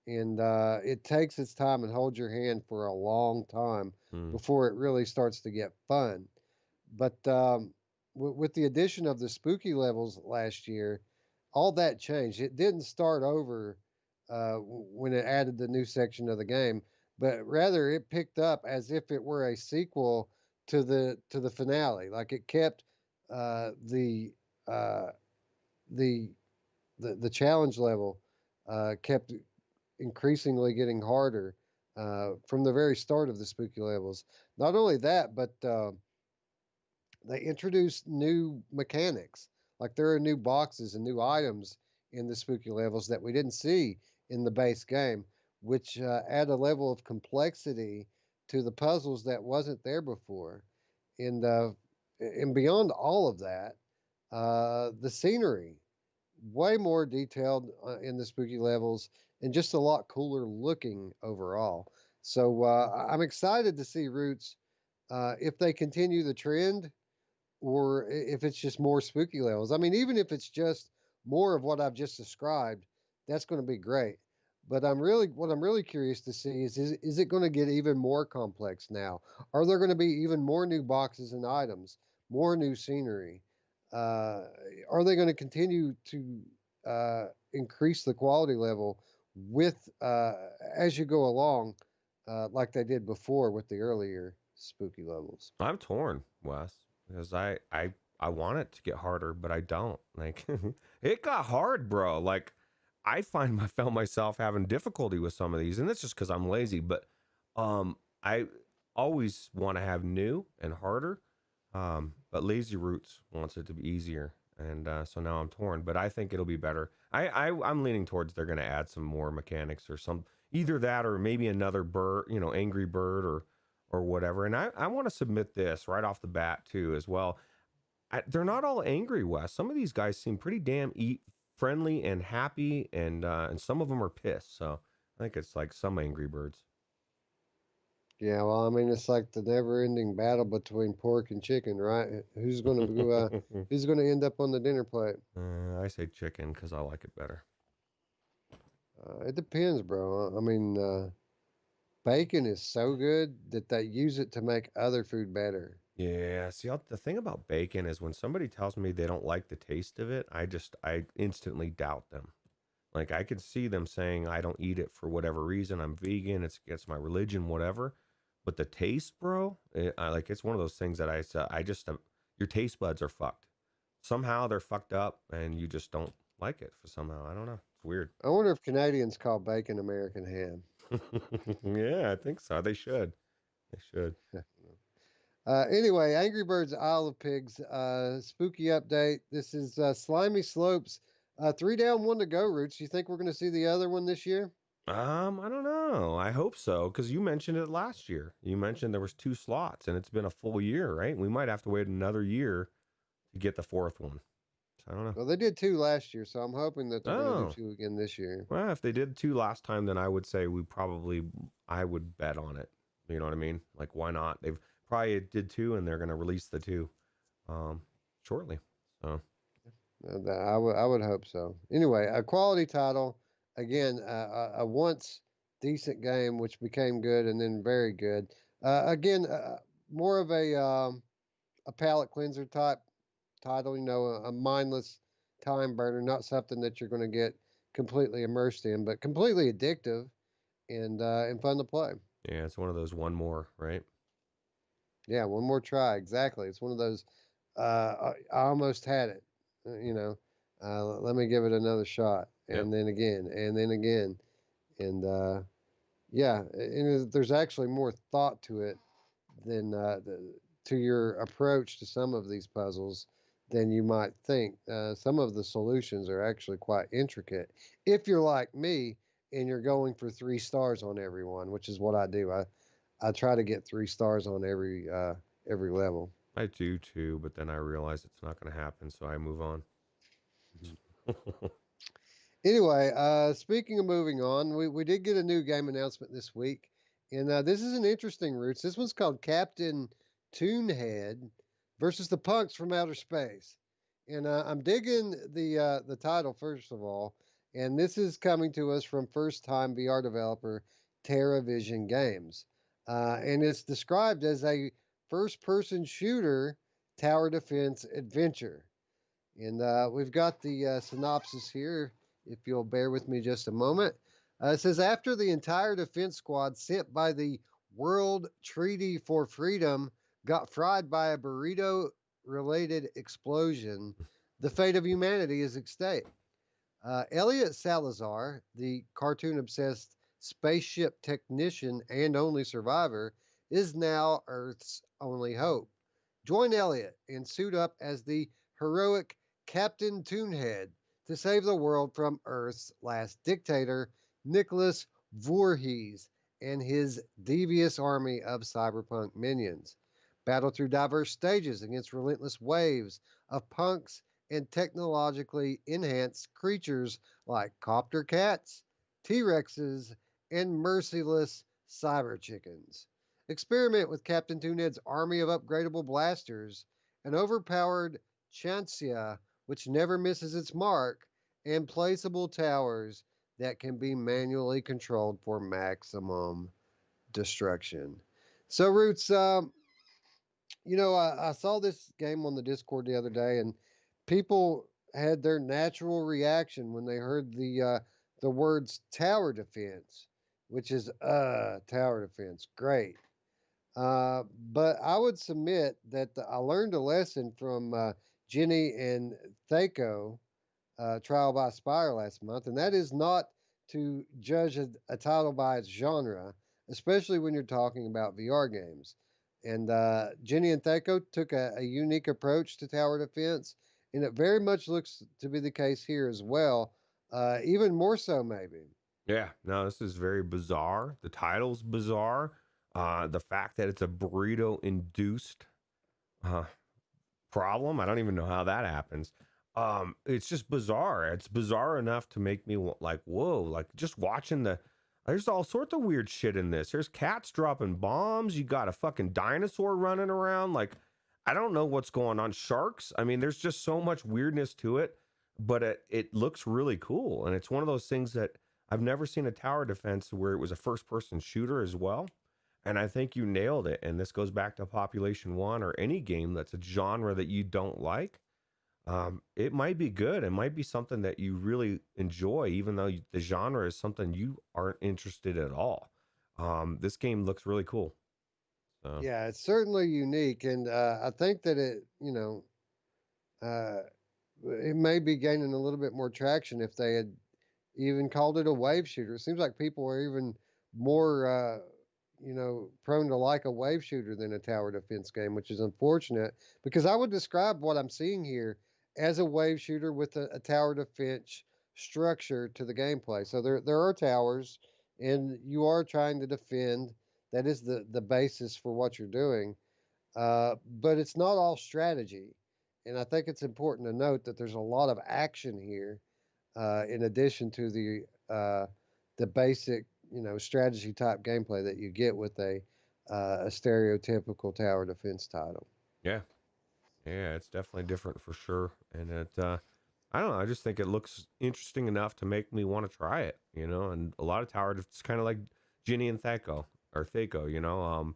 and it takes its time and holds your hand for a long time Hmm. before it really starts to get fun. But with the addition of the spooky levels last year, all that changed. It didn't start over when it added the new section of the game, but rather it picked up as if it were a sequel to the finale. Like it kept the uh, the the challenge level kept increasingly getting harder from the very start of the spooky levels. Not only that, but they introduced new mechanics. Like there are new boxes and new items in the spooky levels that we didn't see in the base game, which add a level of complexity to the puzzles that wasn't there before. And and beyond all of that, the scenery way more detailed in the spooky levels and just a lot cooler looking overall. So I'm excited to see Roots if they continue the trend or if it's just more spooky levels. I mean, even if it's just more of what I've just described, that's going to be great. But what I'm really curious to see is it going to get even more complex now? Are there going to be even more new boxes and items, more new scenery? Uh, are they going to continue to increase the quality level with as you go along, like they did before with the earlier spooky levels? I'm torn, Wes, because I want it to get harder, but I don't. Like it got hard, bro. Like found myself having difficulty with some of these, and that's just because I'm lazy. But I always want to have new and harder. But Lazy Roots wants it to be easier, and so now I'm torn. But I think it'll be better. I'm leaning towards they're going to add some more mechanics or some either that or maybe another bird, Angry Bird or whatever. And I want to submit this right off the bat too as well. They're not all angry, Wes. Some of these guys seem pretty damn friendly and happy, and some of them are pissed. So I think it's like some Angry Birds. Yeah, well, I mean, it's like the never-ending battle between pork and chicken, right? Who's gonna end up on the dinner plate? I say chicken because I like it better. It depends, bro. I mean, bacon is so good that they use it to make other food better. Yeah, see, the thing about bacon is when somebody tells me they don't like the taste of it, I instantly doubt them. Like I could see them saying I don't eat it for whatever reason. I'm vegan. It's against my religion, whatever. But the taste, bro, it's one of those things that I just your taste buds are fucked. Somehow they're fucked up, and you just don't like it for somehow. I don't know. It's weird. I wonder if Canadians call bacon American ham. Yeah, I think so. They should. They should. Anyway, Angry Birds Isle of Pigs, spooky update. This is Slimy Slopes. 3 down, 1 to go, Roots. You think we're going to see the other one this year? I don't know. I hope so because you mentioned it last year. You mentioned there was 2 slots, and it's been a full year, right? We might have to wait another year to get the 4th one. So I don't know. Well, they did 2 last year, so I'm hoping that they're going to do 2 again this year. Well, if they did 2 last time, then I would say I would bet on it. You know what I mean? Like, why not? They've probably did 2, and they're going to release the 2 shortly. So I would hope so. Anyway, a quality title. Again, a once decent game, which became good and then very good. Again, more of a palate cleanser type title. A mindless time burner, not something that you're going to get completely immersed in, but completely addictive and fun to play. Yeah, it's one of those one more, right? Yeah, one more try. Exactly. It's one of those. I almost had it. Let me give it another shot, and then again, and then again, and yeah, and there's actually more thought to it than to your approach to some of these puzzles than you might think. Some of the solutions are actually quite intricate. If you're like me and you're going for 3 stars on every one, which is what I do. I try to get 3 stars on every level. I do too, but then I realize it's not going to happen, so I move on. Anyway, speaking of moving on, we did get a new game announcement this week, and this is an interesting Roots. This one's called Captain Toonhead versus the Punks from Outer Space, and I'm digging the title first of all, and this is coming to us from first-time VR developer TerraVision Games, and it's described as a first-person shooter tower defense adventure. And we've got the synopsis here, if you'll bear with me just a moment. It says, after the entire defense squad sent by the World Treaty for Freedom got fried by a burrito-related explosion, the fate of humanity is at stake. Elliot Salazar, the cartoon-obsessed spaceship technician and only survivor, is now Earth's only hope. Join Elliot and suit up as the heroic Captain Toonhead to save the world from Earth's last dictator, Nicholas Voorhees, and his devious army of cyberpunk minions. Battle through diverse stages against relentless waves of punks and technologically enhanced creatures like copter cats, T-Rexes, and merciless cyber chickens. Experiment with Captain Toonhead's army of upgradable blasters, an overpowered Chancia, which never misses its mark, and placeable towers that can be manually controlled for maximum destruction. So, Roots, I saw this game on the Discord the other day, and people had their natural reaction when they heard the words tower defense, which is tower defense. Great. But I would submit that I learned a lesson from Jenny and Thaco Trial by Spire last month, and that is not to judge a title by its genre, especially when you're talking about VR games. And Jenny and Thaco took a unique approach to tower defense, and it very much looks to be the case here as well, even more so, maybe. Yeah, no, this is very bizarre. The title's bizarre. The fact that it's a burrito induced uh, problem, I don't even know how that happens. It's just bizarre. It's bizarre enough to make me like, whoa, like just watching there's all sorts of weird shit in this. There's cats dropping bombs. You got a fucking dinosaur running around. Like, I don't know what's going on. Sharks. I mean, there's just so much weirdness to it, but it looks really cool. And it's one of those things that I've never seen a tower defense where it was a first person shooter as well. And I think you nailed it. And this goes back to Population One or any game that's a genre that you don't like. It might be good. It might be something that you really enjoy, even though the genre is something you aren't interested at all. This game looks really cool. So Yeah, it's certainly unique, and I think that uh, it may be gaining a little bit more traction if they had even called it a wave shooter. It seems like people are even more, prone to like a wave shooter than a tower defense game, which is unfortunate because I would describe what I'm seeing here as a wave shooter with a tower defense structure to the gameplay. So there are towers, and you are trying to defend. That is the basis for what you're doing. But it's not all strategy. And I think it's important to note that there's a lot of action here, in addition to the basic, strategy type gameplay that you get with a stereotypical tower defense title. yeah, yeah, it's definitely different for sure. And I don't know. I just think it looks interesting enough to make me want to try it. And a lot of tower, it's kind of like Ginny and Thaco or Thaco.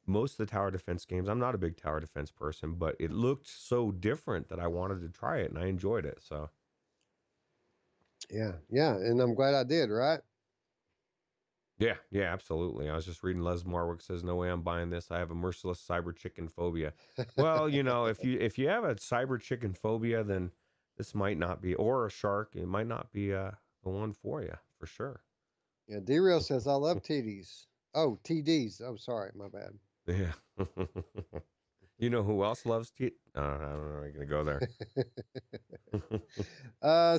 Most of the tower defense games, I'm not a big tower defense person, but it looked so different that I wanted to try it and I enjoyed it. So Yeah, yeah, and I'm glad I did. Right? yeah, yeah, absolutely. I was just reading Les Marwick says, "No way I'm buying this. I have a merciless cyber chicken phobia." Well, if you have a cyber chicken phobia, then this might not be, or a shark. It might not be the one for you for sure. Yeah. D-Real says I love TDs. Oh, TDs. Oh, sorry, my bad. Yeah. You know who else loves tea? I don't know. I'm gonna go there.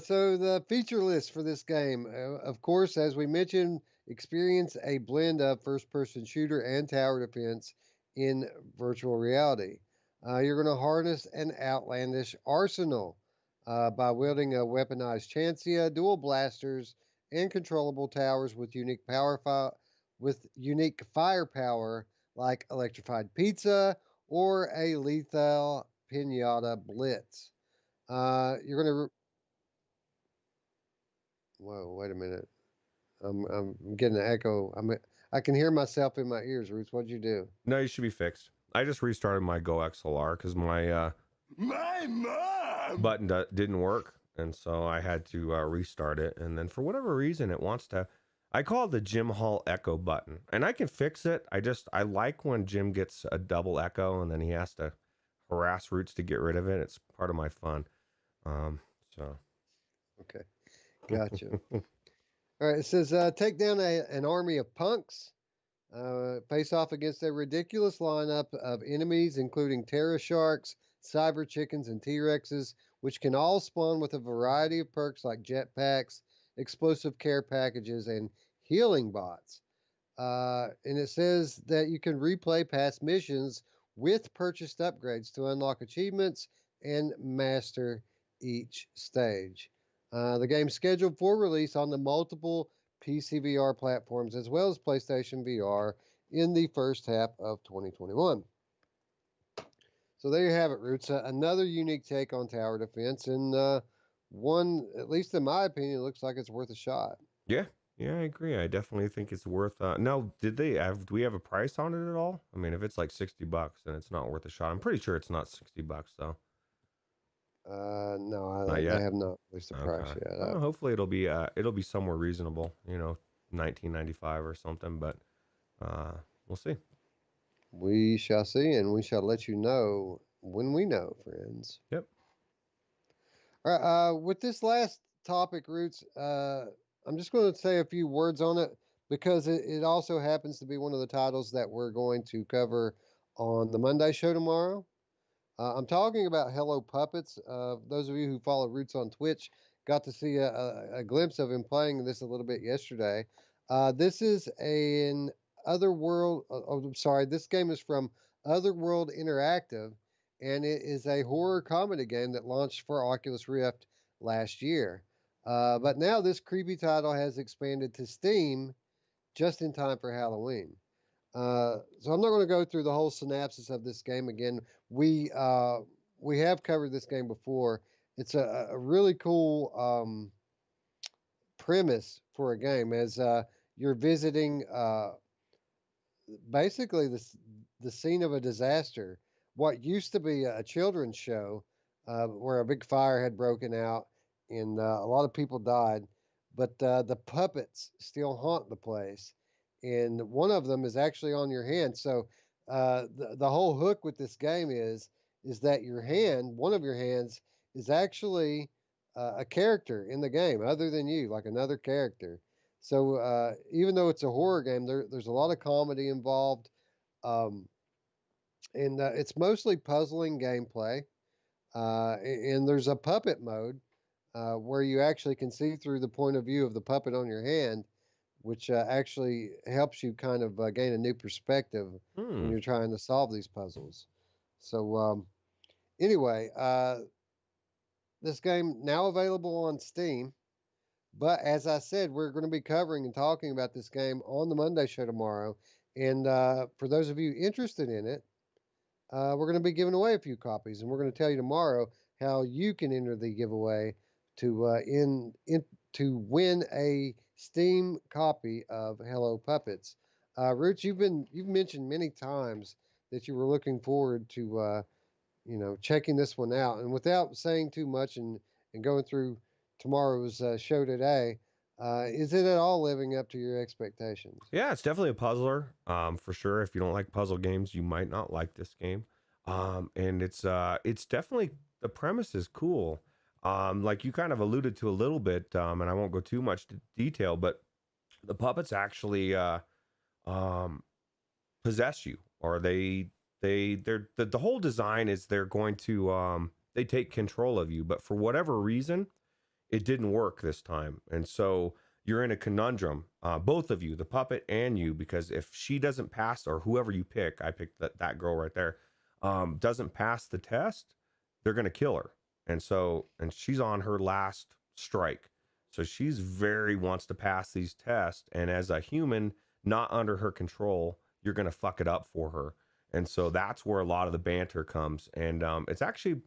So the feature list for this game, of course, as we mentioned, experience a blend of first-person shooter and tower defense in virtual reality. You're going to harness an outlandish arsenal by wielding a weaponized Chancia, dual blasters, and controllable towers with unique firepower like electrified pizza or a lethal pinata blitz. You're going to Whoa, wait a minute. I'm getting an echo. I can hear myself in my ears, Roots. What'd you do? No, you should be fixed. I just restarted my Go XLR because my mom button didn't work, and so I had to restart it. And then for whatever reason, it wants to. I call it the Jim Hall echo button, and I can fix it. I like when Jim gets a double echo, and then he has to harass Roots to get rid of it. It's part of my fun. So Okay, gotcha. All right, it says take down an army of punks. Face off against a ridiculous lineup of enemies, including Terra Sharks, Cyber Chickens, and T Rexes, which can all spawn with a variety of perks like jetpacks, explosive care packages, and healing bots. And it says that you can replay past missions with purchased upgrades to unlock achievements and master each stage. The game's scheduled for release on the multiple PC VR platforms as well as PlayStation VR in the first half of 2021. So there you have it, Roots. Another unique take on tower defense, and one, at least in my opinion, looks like it's worth a shot. Yeah, yeah, I agree. I definitely think it's worth. Now, do we have a price on it at all? I mean, if it's like $60, then it's not worth a shot. I'm pretty sure it's not $60 though. No, Not they yet. have not released the price Okay. yet. Well, hopefully it'll be somewhere reasonable. 1995 or something. But we'll see. We shall see, and we shall let you know when we know, friends. Yep. All right, with this last topic, Roots, I'm just going to say a few words on it because it also happens to be one of the titles that we're going to cover on the Monday show tomorrow. I'm talking about Hello Puppets. Those of you who follow Roots on Twitch got to see a glimpse of him playing this a little bit yesterday. This is an Otherworld. I'm sorry. This game is from Otherworld Interactive, and it is a horror comedy game that launched for Oculus Rift last year. But now this creepy title has expanded to Steam just in time for Halloween. So I'm not going to go through the whole synopsis of this game again. We have covered this game before. It's a really cool premise for a game as you're visiting basically the scene of a disaster. What used to be a children's show where a big fire had broken out and a lot of people died, but the puppets still haunt the place, and one of them is actually on your hand. So the whole hook with this game is that your hand, one of your hands, is actually a character in the game other than you, like another character. So even though it's a horror game, there's a lot of comedy involved, um, and it's mostly puzzling gameplay. And there's a puppet mode where you actually can see through the point of view of the puppet on your hand, which actually helps you kind of gain a new perspective when Hmm. you're trying to solve these puzzles. So anyway, this game now available on Steam. But as I said, we're going to be covering and talking about this game on the Monday show tomorrow. And for those of you interested in it, we're going to be giving away a few copies, and we're going to tell you tomorrow how you can enter the giveaway to to win a Steam copy of Hello Puppets. Roots, you've mentioned many times that you were looking forward to checking this one out, and without saying too much and going through tomorrow's show today, is it at all living up to your expectations? Yeah, it's definitely a puzzler. For sure. If you don't like puzzle games, you might not like this game. And it's definitely, the premise is cool. Like you kind of alluded to a little bit, and I won't go too much detail, but the puppets actually um possess you, or the whole design is they're going to they take control of you, but for whatever reason it didn't work this time. And so you're in a conundrum, both of you, the puppet and you, because if she doesn't pass, or whoever you pick, I picked that girl right there, doesn't pass the test, they're going to kill her. And she's on her last strike. So she's very wants to pass these tests. And as a human, not under her control, you're going to fuck it up for her. And so that's where a lot of the banter comes. And it's actually,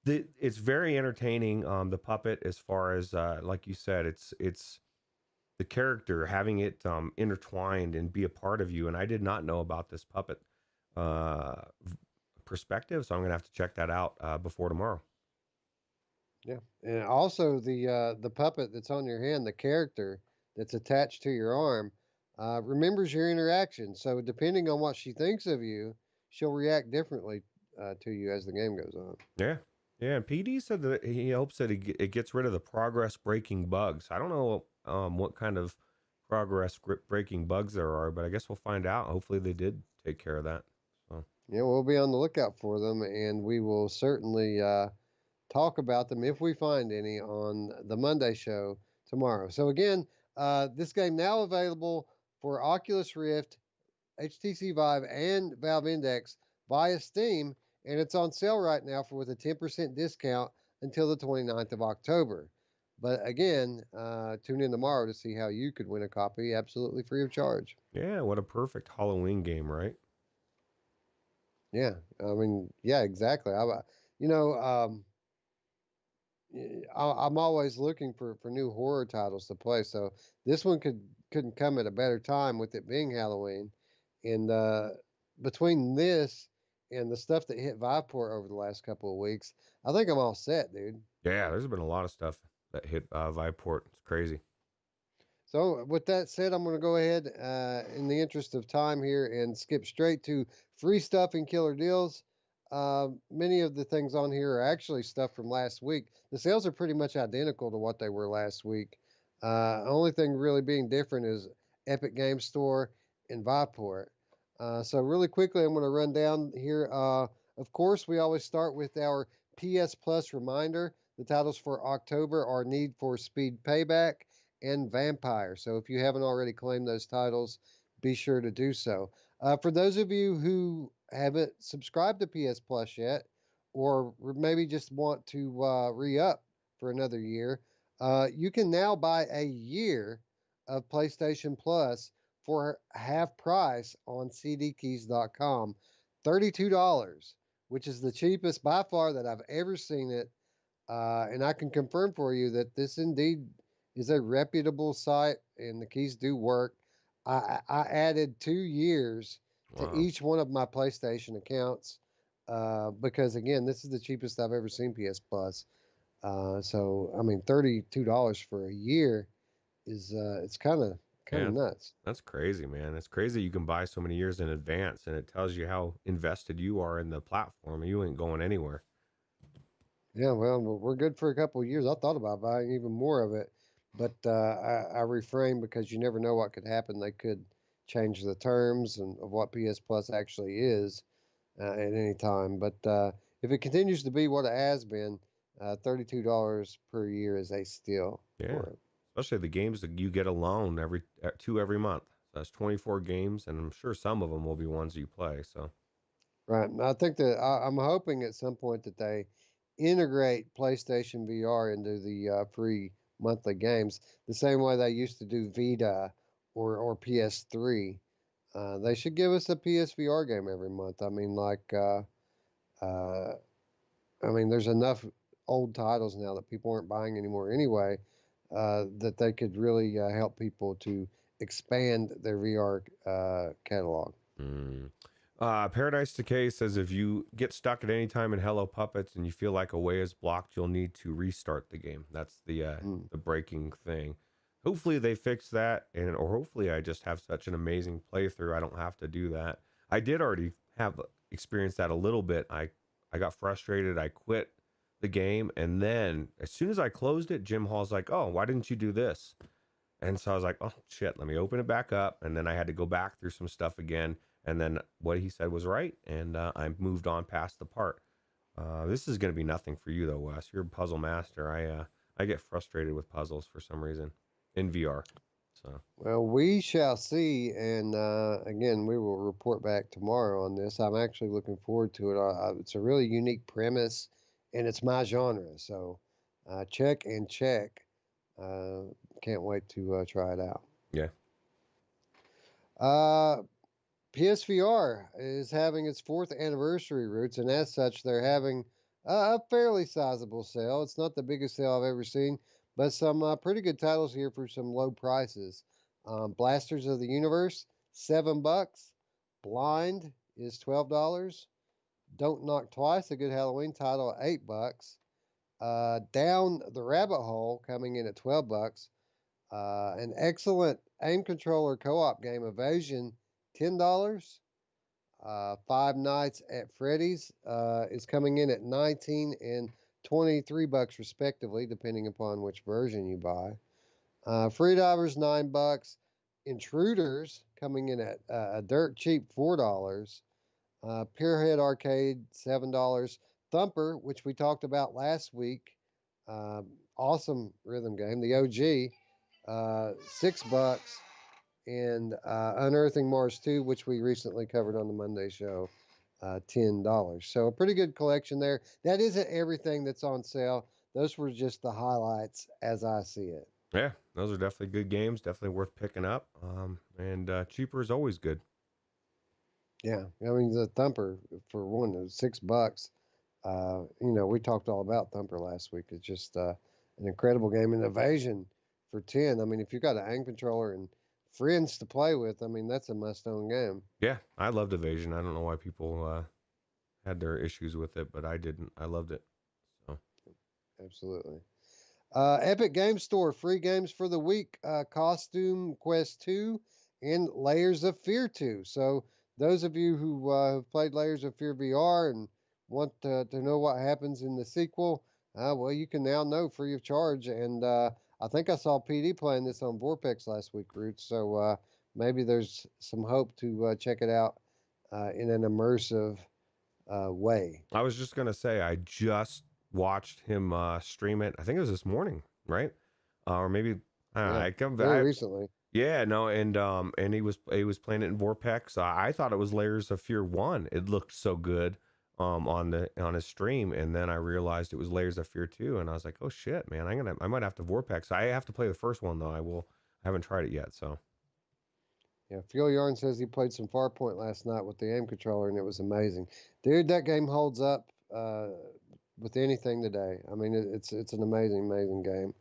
it's very entertaining. The puppet, as far as like you said, it's the character having it intertwined and be a part of you. And I did not know about this puppet uh, perspective, so I'm gonna have to check that out before tomorrow. Yeah, and also the puppet that's on your hand, the character that's attached to your arm, remembers your interaction. So depending on what she thinks of you, she'll react differently to you as the game goes on. Yeah, yeah. And PD said that he hopes that it gets rid of the progress breaking bugs. I don't know what kind of progress breaking bugs there are, but I guess we'll find out. Hopefully, they did take care of that. So Yeah, we'll be on the lookout for them, and we will certainly talk about them if we find any on the Monday show tomorrow. So again, this game now available for Oculus Rift, HTC Vive, and Valve Index via Steam, and it's on sale right now for with a 10% discount until the 29th of October. But again, tune in tomorrow to see how you could win a copy absolutely free of charge. Yeah, what a perfect Halloween game, right? Yeah, I mean, yeah, exactly. You know, I'm always looking for new horror titles to play. So this one couldn't come at a better time with it being Halloween, and between this and the stuff that hit Viveport over the last couple of weeks, I think I'm all set, dude. Yeah, there's been a lot of stuff that hit Viveport. It's crazy. So, with that said, I'm going to go ahead, in the interest of time here, and skip straight to free stuff and killer deals. Many of the things on here are actually stuff from last week. The sales are pretty much identical to what they were last week. Only thing really being different is Epic Game Store and Viport. So, really quickly, I'm going to run down here. Of course, we always start with our PS Plus reminder. The titles for October are Need for Speed Payback and Vampire. So if you haven't already claimed those titles, be sure to do so. For those of you who haven't subscribed to PS Plus yet, or maybe just want to re up for another year, you can now buy a year of PlayStation Plus for half price on cdkeys.com. $32, which is the cheapest by far that I've ever seen it. And I can confirm for you that this indeed is a reputable site and the keys do work. I added 2 years to Wow. each one of my PlayStation accounts because, again, this is the cheapest I've ever seen PS Plus. So, I mean, $32 for a year is it's kind of Yeah, nuts. that's crazy, man. It's crazy you can buy so many years in advance and it tells you how invested you are in the platform. You ain't going anywhere. Yeah, well, we're good for a couple of years. I thought about buying even more of it, but I refrained because you never know what could happen. They could change the terms and of what PS Plus actually is at any time. But if it continues to be what it has been, $32 per year is a steal Yeah. for it. Especially the games that you get alone every month. So that's 24 games, and I'm sure some of them will be ones you play. So Right. And I think that I'm hoping at some point that they integrate PlayStation VR into the free monthly games the same way they used to do Vita or PS3. They should give us a PSVR game every month. Uh, I mean, there's enough old titles now that people aren't buying anymore anyway, that they could really help people to expand their VR catalog. mm. Paradise Decay says if you get stuck at any time in Hello Puppets and you feel like a way is blocked, you'll need to restart the game. That's Mm. the breaking thing. Hopefully they fix that, and or hopefully I just have such an amazing playthrough I don't have to do that. I did already have experienced that a little bit. I got frustrated. I quit the game, and then as soon as I closed it, Jim Hall's like, "Oh, why didn't you do this?" And so I was like, oh shit, let me open it back up. And then I had to go back through some stuff again. And then what he said was right. And I moved on past the part. This is going to be nothing for you though, Wes. You're a puzzle master. I get frustrated with puzzles for some reason in VR. So Well, we shall see, and again, we will report back tomorrow on this. I'm actually looking forward to it. It's a really unique premise, and it's my genre, so check and check. Uh, can't wait to try it out. yeah. Uh, PSVR is having its fourth anniversary roots, and as such, they're having a fairly sizable sale. It's not the biggest sale I've ever seen, but some pretty good titles here for some low prices. Blasters of the Universe, $7. Blind is $12. Don't Knock Twice, a good Halloween title, $8. Down the Rabbit Hole coming in at $12. An excellent aim controller co-op game, Evasion, $10. Five Nights at Freddy's is coming in at 19 and $23 respectively, depending upon which version you buy. Freedivers, $9. Intruders coming in at a dirt cheap $4. Pierhead Arcade, $7. Thumper, which we talked about last week, uh, awesome rhythm game. The OG, $6. And Unearthing Mars 2, which we recently covered on the Monday show, $10. So a pretty good collection there. That isn't everything that's on sale. those were just the highlights as I see it. Yeah, those are definitely good games. Definitely worth picking up. And cheaper is always good. Yeah, I mean the Thumper for one is $6. We talked all about Thumper last week. It's just an incredible game. And Evasion for 10. I mean, if you've got an aim controller and friends to play with, I mean that's a must-own game. Yeah, I loved Evasion. I don't know why people had their issues with it, but I didn't. I loved it. So Absolutely. Epic Game Store, free games for the week, Costume Quest 2 and Layers of Fear 2. So, those of you who have played Layers of Fear VR and want to know what happens in the sequel, well, you can now know free of charge. And I think I saw PD playing this on Vorpex last week, Roots. So, maybe there's some hope to check it out in an immersive way. I was just gonna say I just watched him stream it. I think it was this morning, right? Or maybe Yeah, I come very back. recently. Yeah, no, and he was playing it in Vorpex. I thought it was Layers of Fear 1. It looked so good on his stream, and then I realized it was Layers of Fear 2, and I was like, "Oh shit, man. I might have to Vorpex. I have to play the first one though. I haven't tried it yet, so. Yeah, Fuel Yarn says he played some Farpoint last night with the aim controller and it was amazing. Dude, that game holds up with anything today. I mean, it's an amazing game,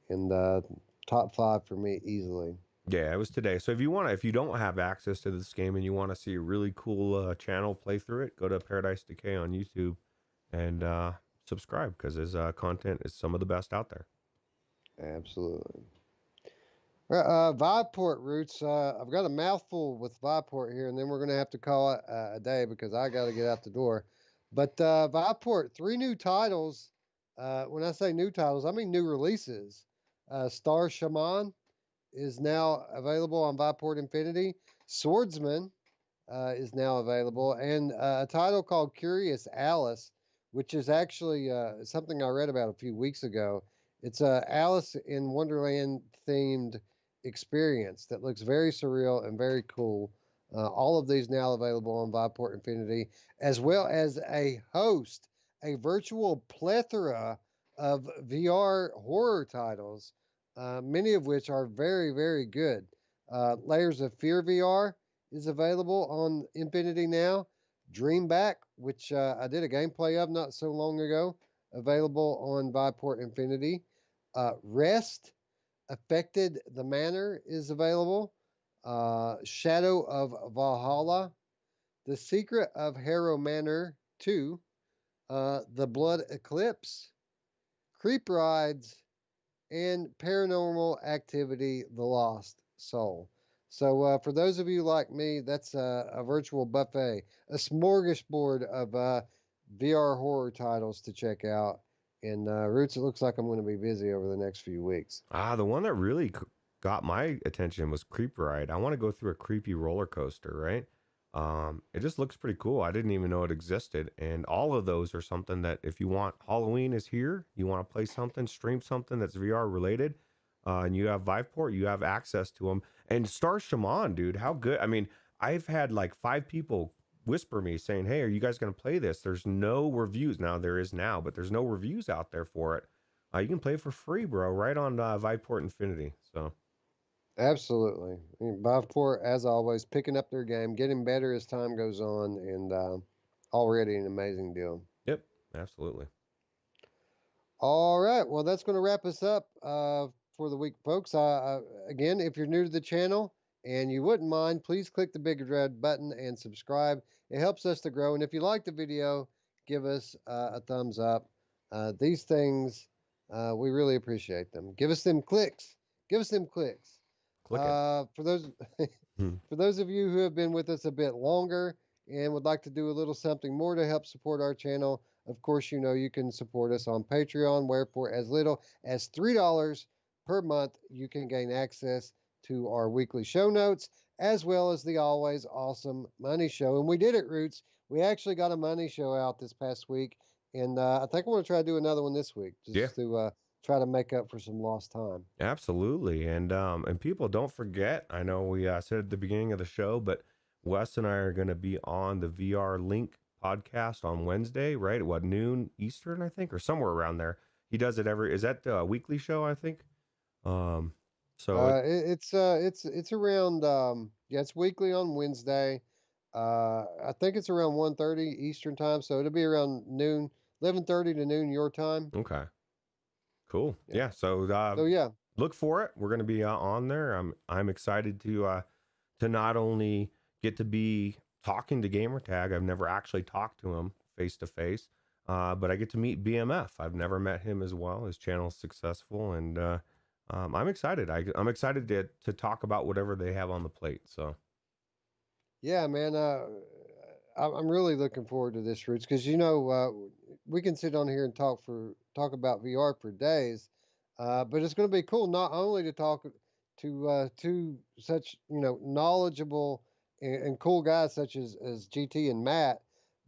and top 5 for me easily. Yeah, it was today. So if you don't have access to this game and you want to see a really cool channel play through it, go to Paradise Decay on YouTube and subscribe because his content is some of the best out there. Absolutely. Viveport Roots. I've got a mouthful with Viveport here, and then we're going to have to call it a day because I got to get out the door. But Viveport, 3 new titles. When I say new titles, I mean new releases. Star Shaman is now available on Viveport Infinity. Swordsman is now available, and a title called Curious Alice, which is actually something I read about a few weeks ago. It's a Alice in Wonderland themed experience that looks very surreal and very cool. All of these now available on Viveport Infinity, as well as a virtual plethora of VR horror titles, many of which are very good. Layers of Fear VR is available on Infinity now. Dreamback, which I did a gameplay of not so long ago, available on Viveport Infinity. Rest, Affected the Manor is available. Shadow of Valhalla, The Secret of Harrow Manor 2, The Blood Eclipse, Creep Rides, and Paranormal Activity The Lost Soul. So, for those of you like me, that's a virtual buffet, a smorgasbord of VR horror titles to check out. And Roots, it looks like I'm going to be busy over the next few weeks. The one that really got my attention was Creep Ride. I want to go through a creepy roller coaster, right? It just looks pretty cool. I didn't even know it existed. And all of those are something that if you want, Halloween is here, you want to play something, stream something that's VR related, and you have Viveport, you have access to them. And Star Shaman, dude, how good. I mean, I've had like 5 people whisper me saying, "Hey, are you guys going to play this?" There's no reviews. Now there is now, but there's no reviews out there for it. You can play it for free, bro, right on Viveport Infinity. So Absolutely. I mean, Viveport, as always, picking up their game, getting better as time goes on, and already an amazing deal. yep, absolutely. All right. Well, that's going to wrap us up for the week, folks. Again, if you're new to the channel and you wouldn't mind, please click the big red button and subscribe. It helps us to grow. And if you like the video, give us a thumbs up. These things, we really appreciate them. Give us them clicks. Give us them clicks. Click it. For those Hmm. for those of you who have been with us a bit longer and would like to do a little something more to help support our channel, of course, you can support us on Patreon, where for as little as $3 per month, you can gain access to our weekly show notes, as well as the always awesome money show. And we did it, Roots. We actually got a money show out this past week, and I think I want to try to do another one this week, Yeah. just to try to make up for some lost time. Absolutely. And people, don't forget, I know we said at the beginning of the show, but Wes and I are going to be on the VR Link podcast on Wednesday, right? What, noon Eastern, I think, or somewhere around there. He does it every. Is that a weekly show? I think. Um, so It's around yeah, it's weekly on Wednesday. I think it's around 1:30 Eastern time, so it'll be around noon, 11:30 to noon your time. okay, cool. Yeah. Yeah. So So yeah, look for it. We're gonna be on there. I'm excited to not only get to be talking to Gamertag. I've never actually talked to him face to face, but I get to meet BMF. I've never met him as well. His channel's successful, and I'm excited. I'm excited to talk about whatever they have on the plate. So yeah, man. I'm really looking forward to this, Roots, because we can sit on here and talk about VR for days, but it's going to be cool not only to talk to two such knowledgeable and cool guys such as GT and Matt,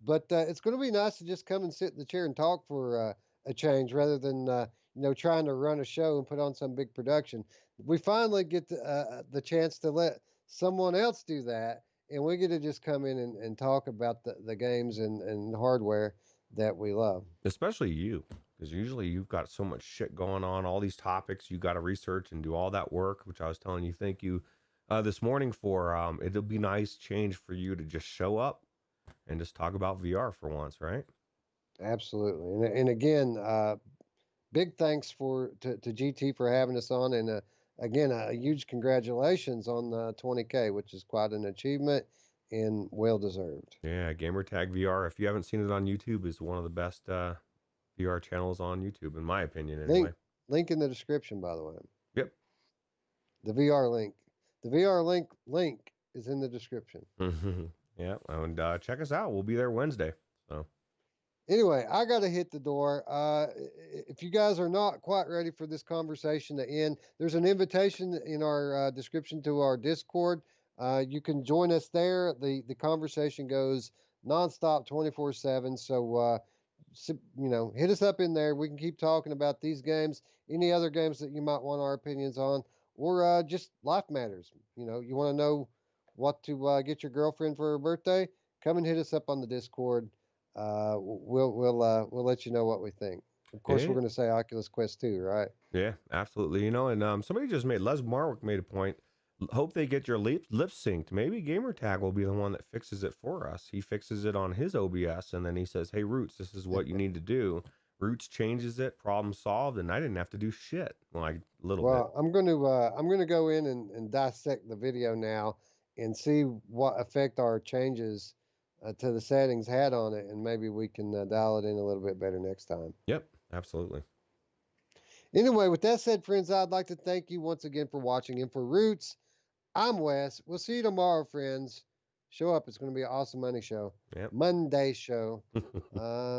but it's going to be nice to just come and sit in the chair and talk for a change rather than trying to run a show and put on some big production. We finally get the chance to let someone else do that, and we get to just come in and talk about the games and hardware that we love. especially you, because usually you've got so much shit going on, all these topics you got to research and do all that work, which I was telling you thank you this morning for. It'll be nice change for you to just show up and just talk about VR for once, right? Absolutely, and again, big thanks to GT for having us on, and again, a huge congratulations on 20K, which is quite an achievement and well deserved. Yeah, Gamertag VR. If you haven't seen it on YouTube, is one of the best VR channels on YouTube, in my opinion, anyway. Link in the description, by the way. Yep. The VR link. The VR link is in the description. Yeah, and check us out. We'll be there Wednesday. So Anyway, I got to hit the door. If you guys are not quite ready for this conversation to end, there's an invitation in our description to our Discord. You can join us there. The conversation goes nonstop, 24/7. So hit us up in there. We can keep talking about these games, any other games that you might want our opinions on, or just life matters. You want to know what to get your girlfriend for her birthday? Come and hit us up on the Discord. We'll let you know what we think. Of course, we're yeah, going to say Oculus Quest 2, right? yeah, absolutely. And somebody just made Les Marwick made a point. Hope they get your lip synced. Maybe Gamertag will be the one that fixes it for us. He fixes it on his OBS, and then he says, "Hey, Roots, this is what you need to do." Roots changes it, problem solved, and I didn't have to do shit. Like a little bit. Well, I'm going to go in and dissect the video now and see what effect our changes to the settings had on it, and maybe we can dial it in a little bit better next time. Yep, absolutely. Anyway, with that said, friends, I'd like to thank you once again for watching. And for Roots, I'm Wes. We'll see you tomorrow, friends. Show up. It's going to be an awesome Monday show. Yep. Monday show.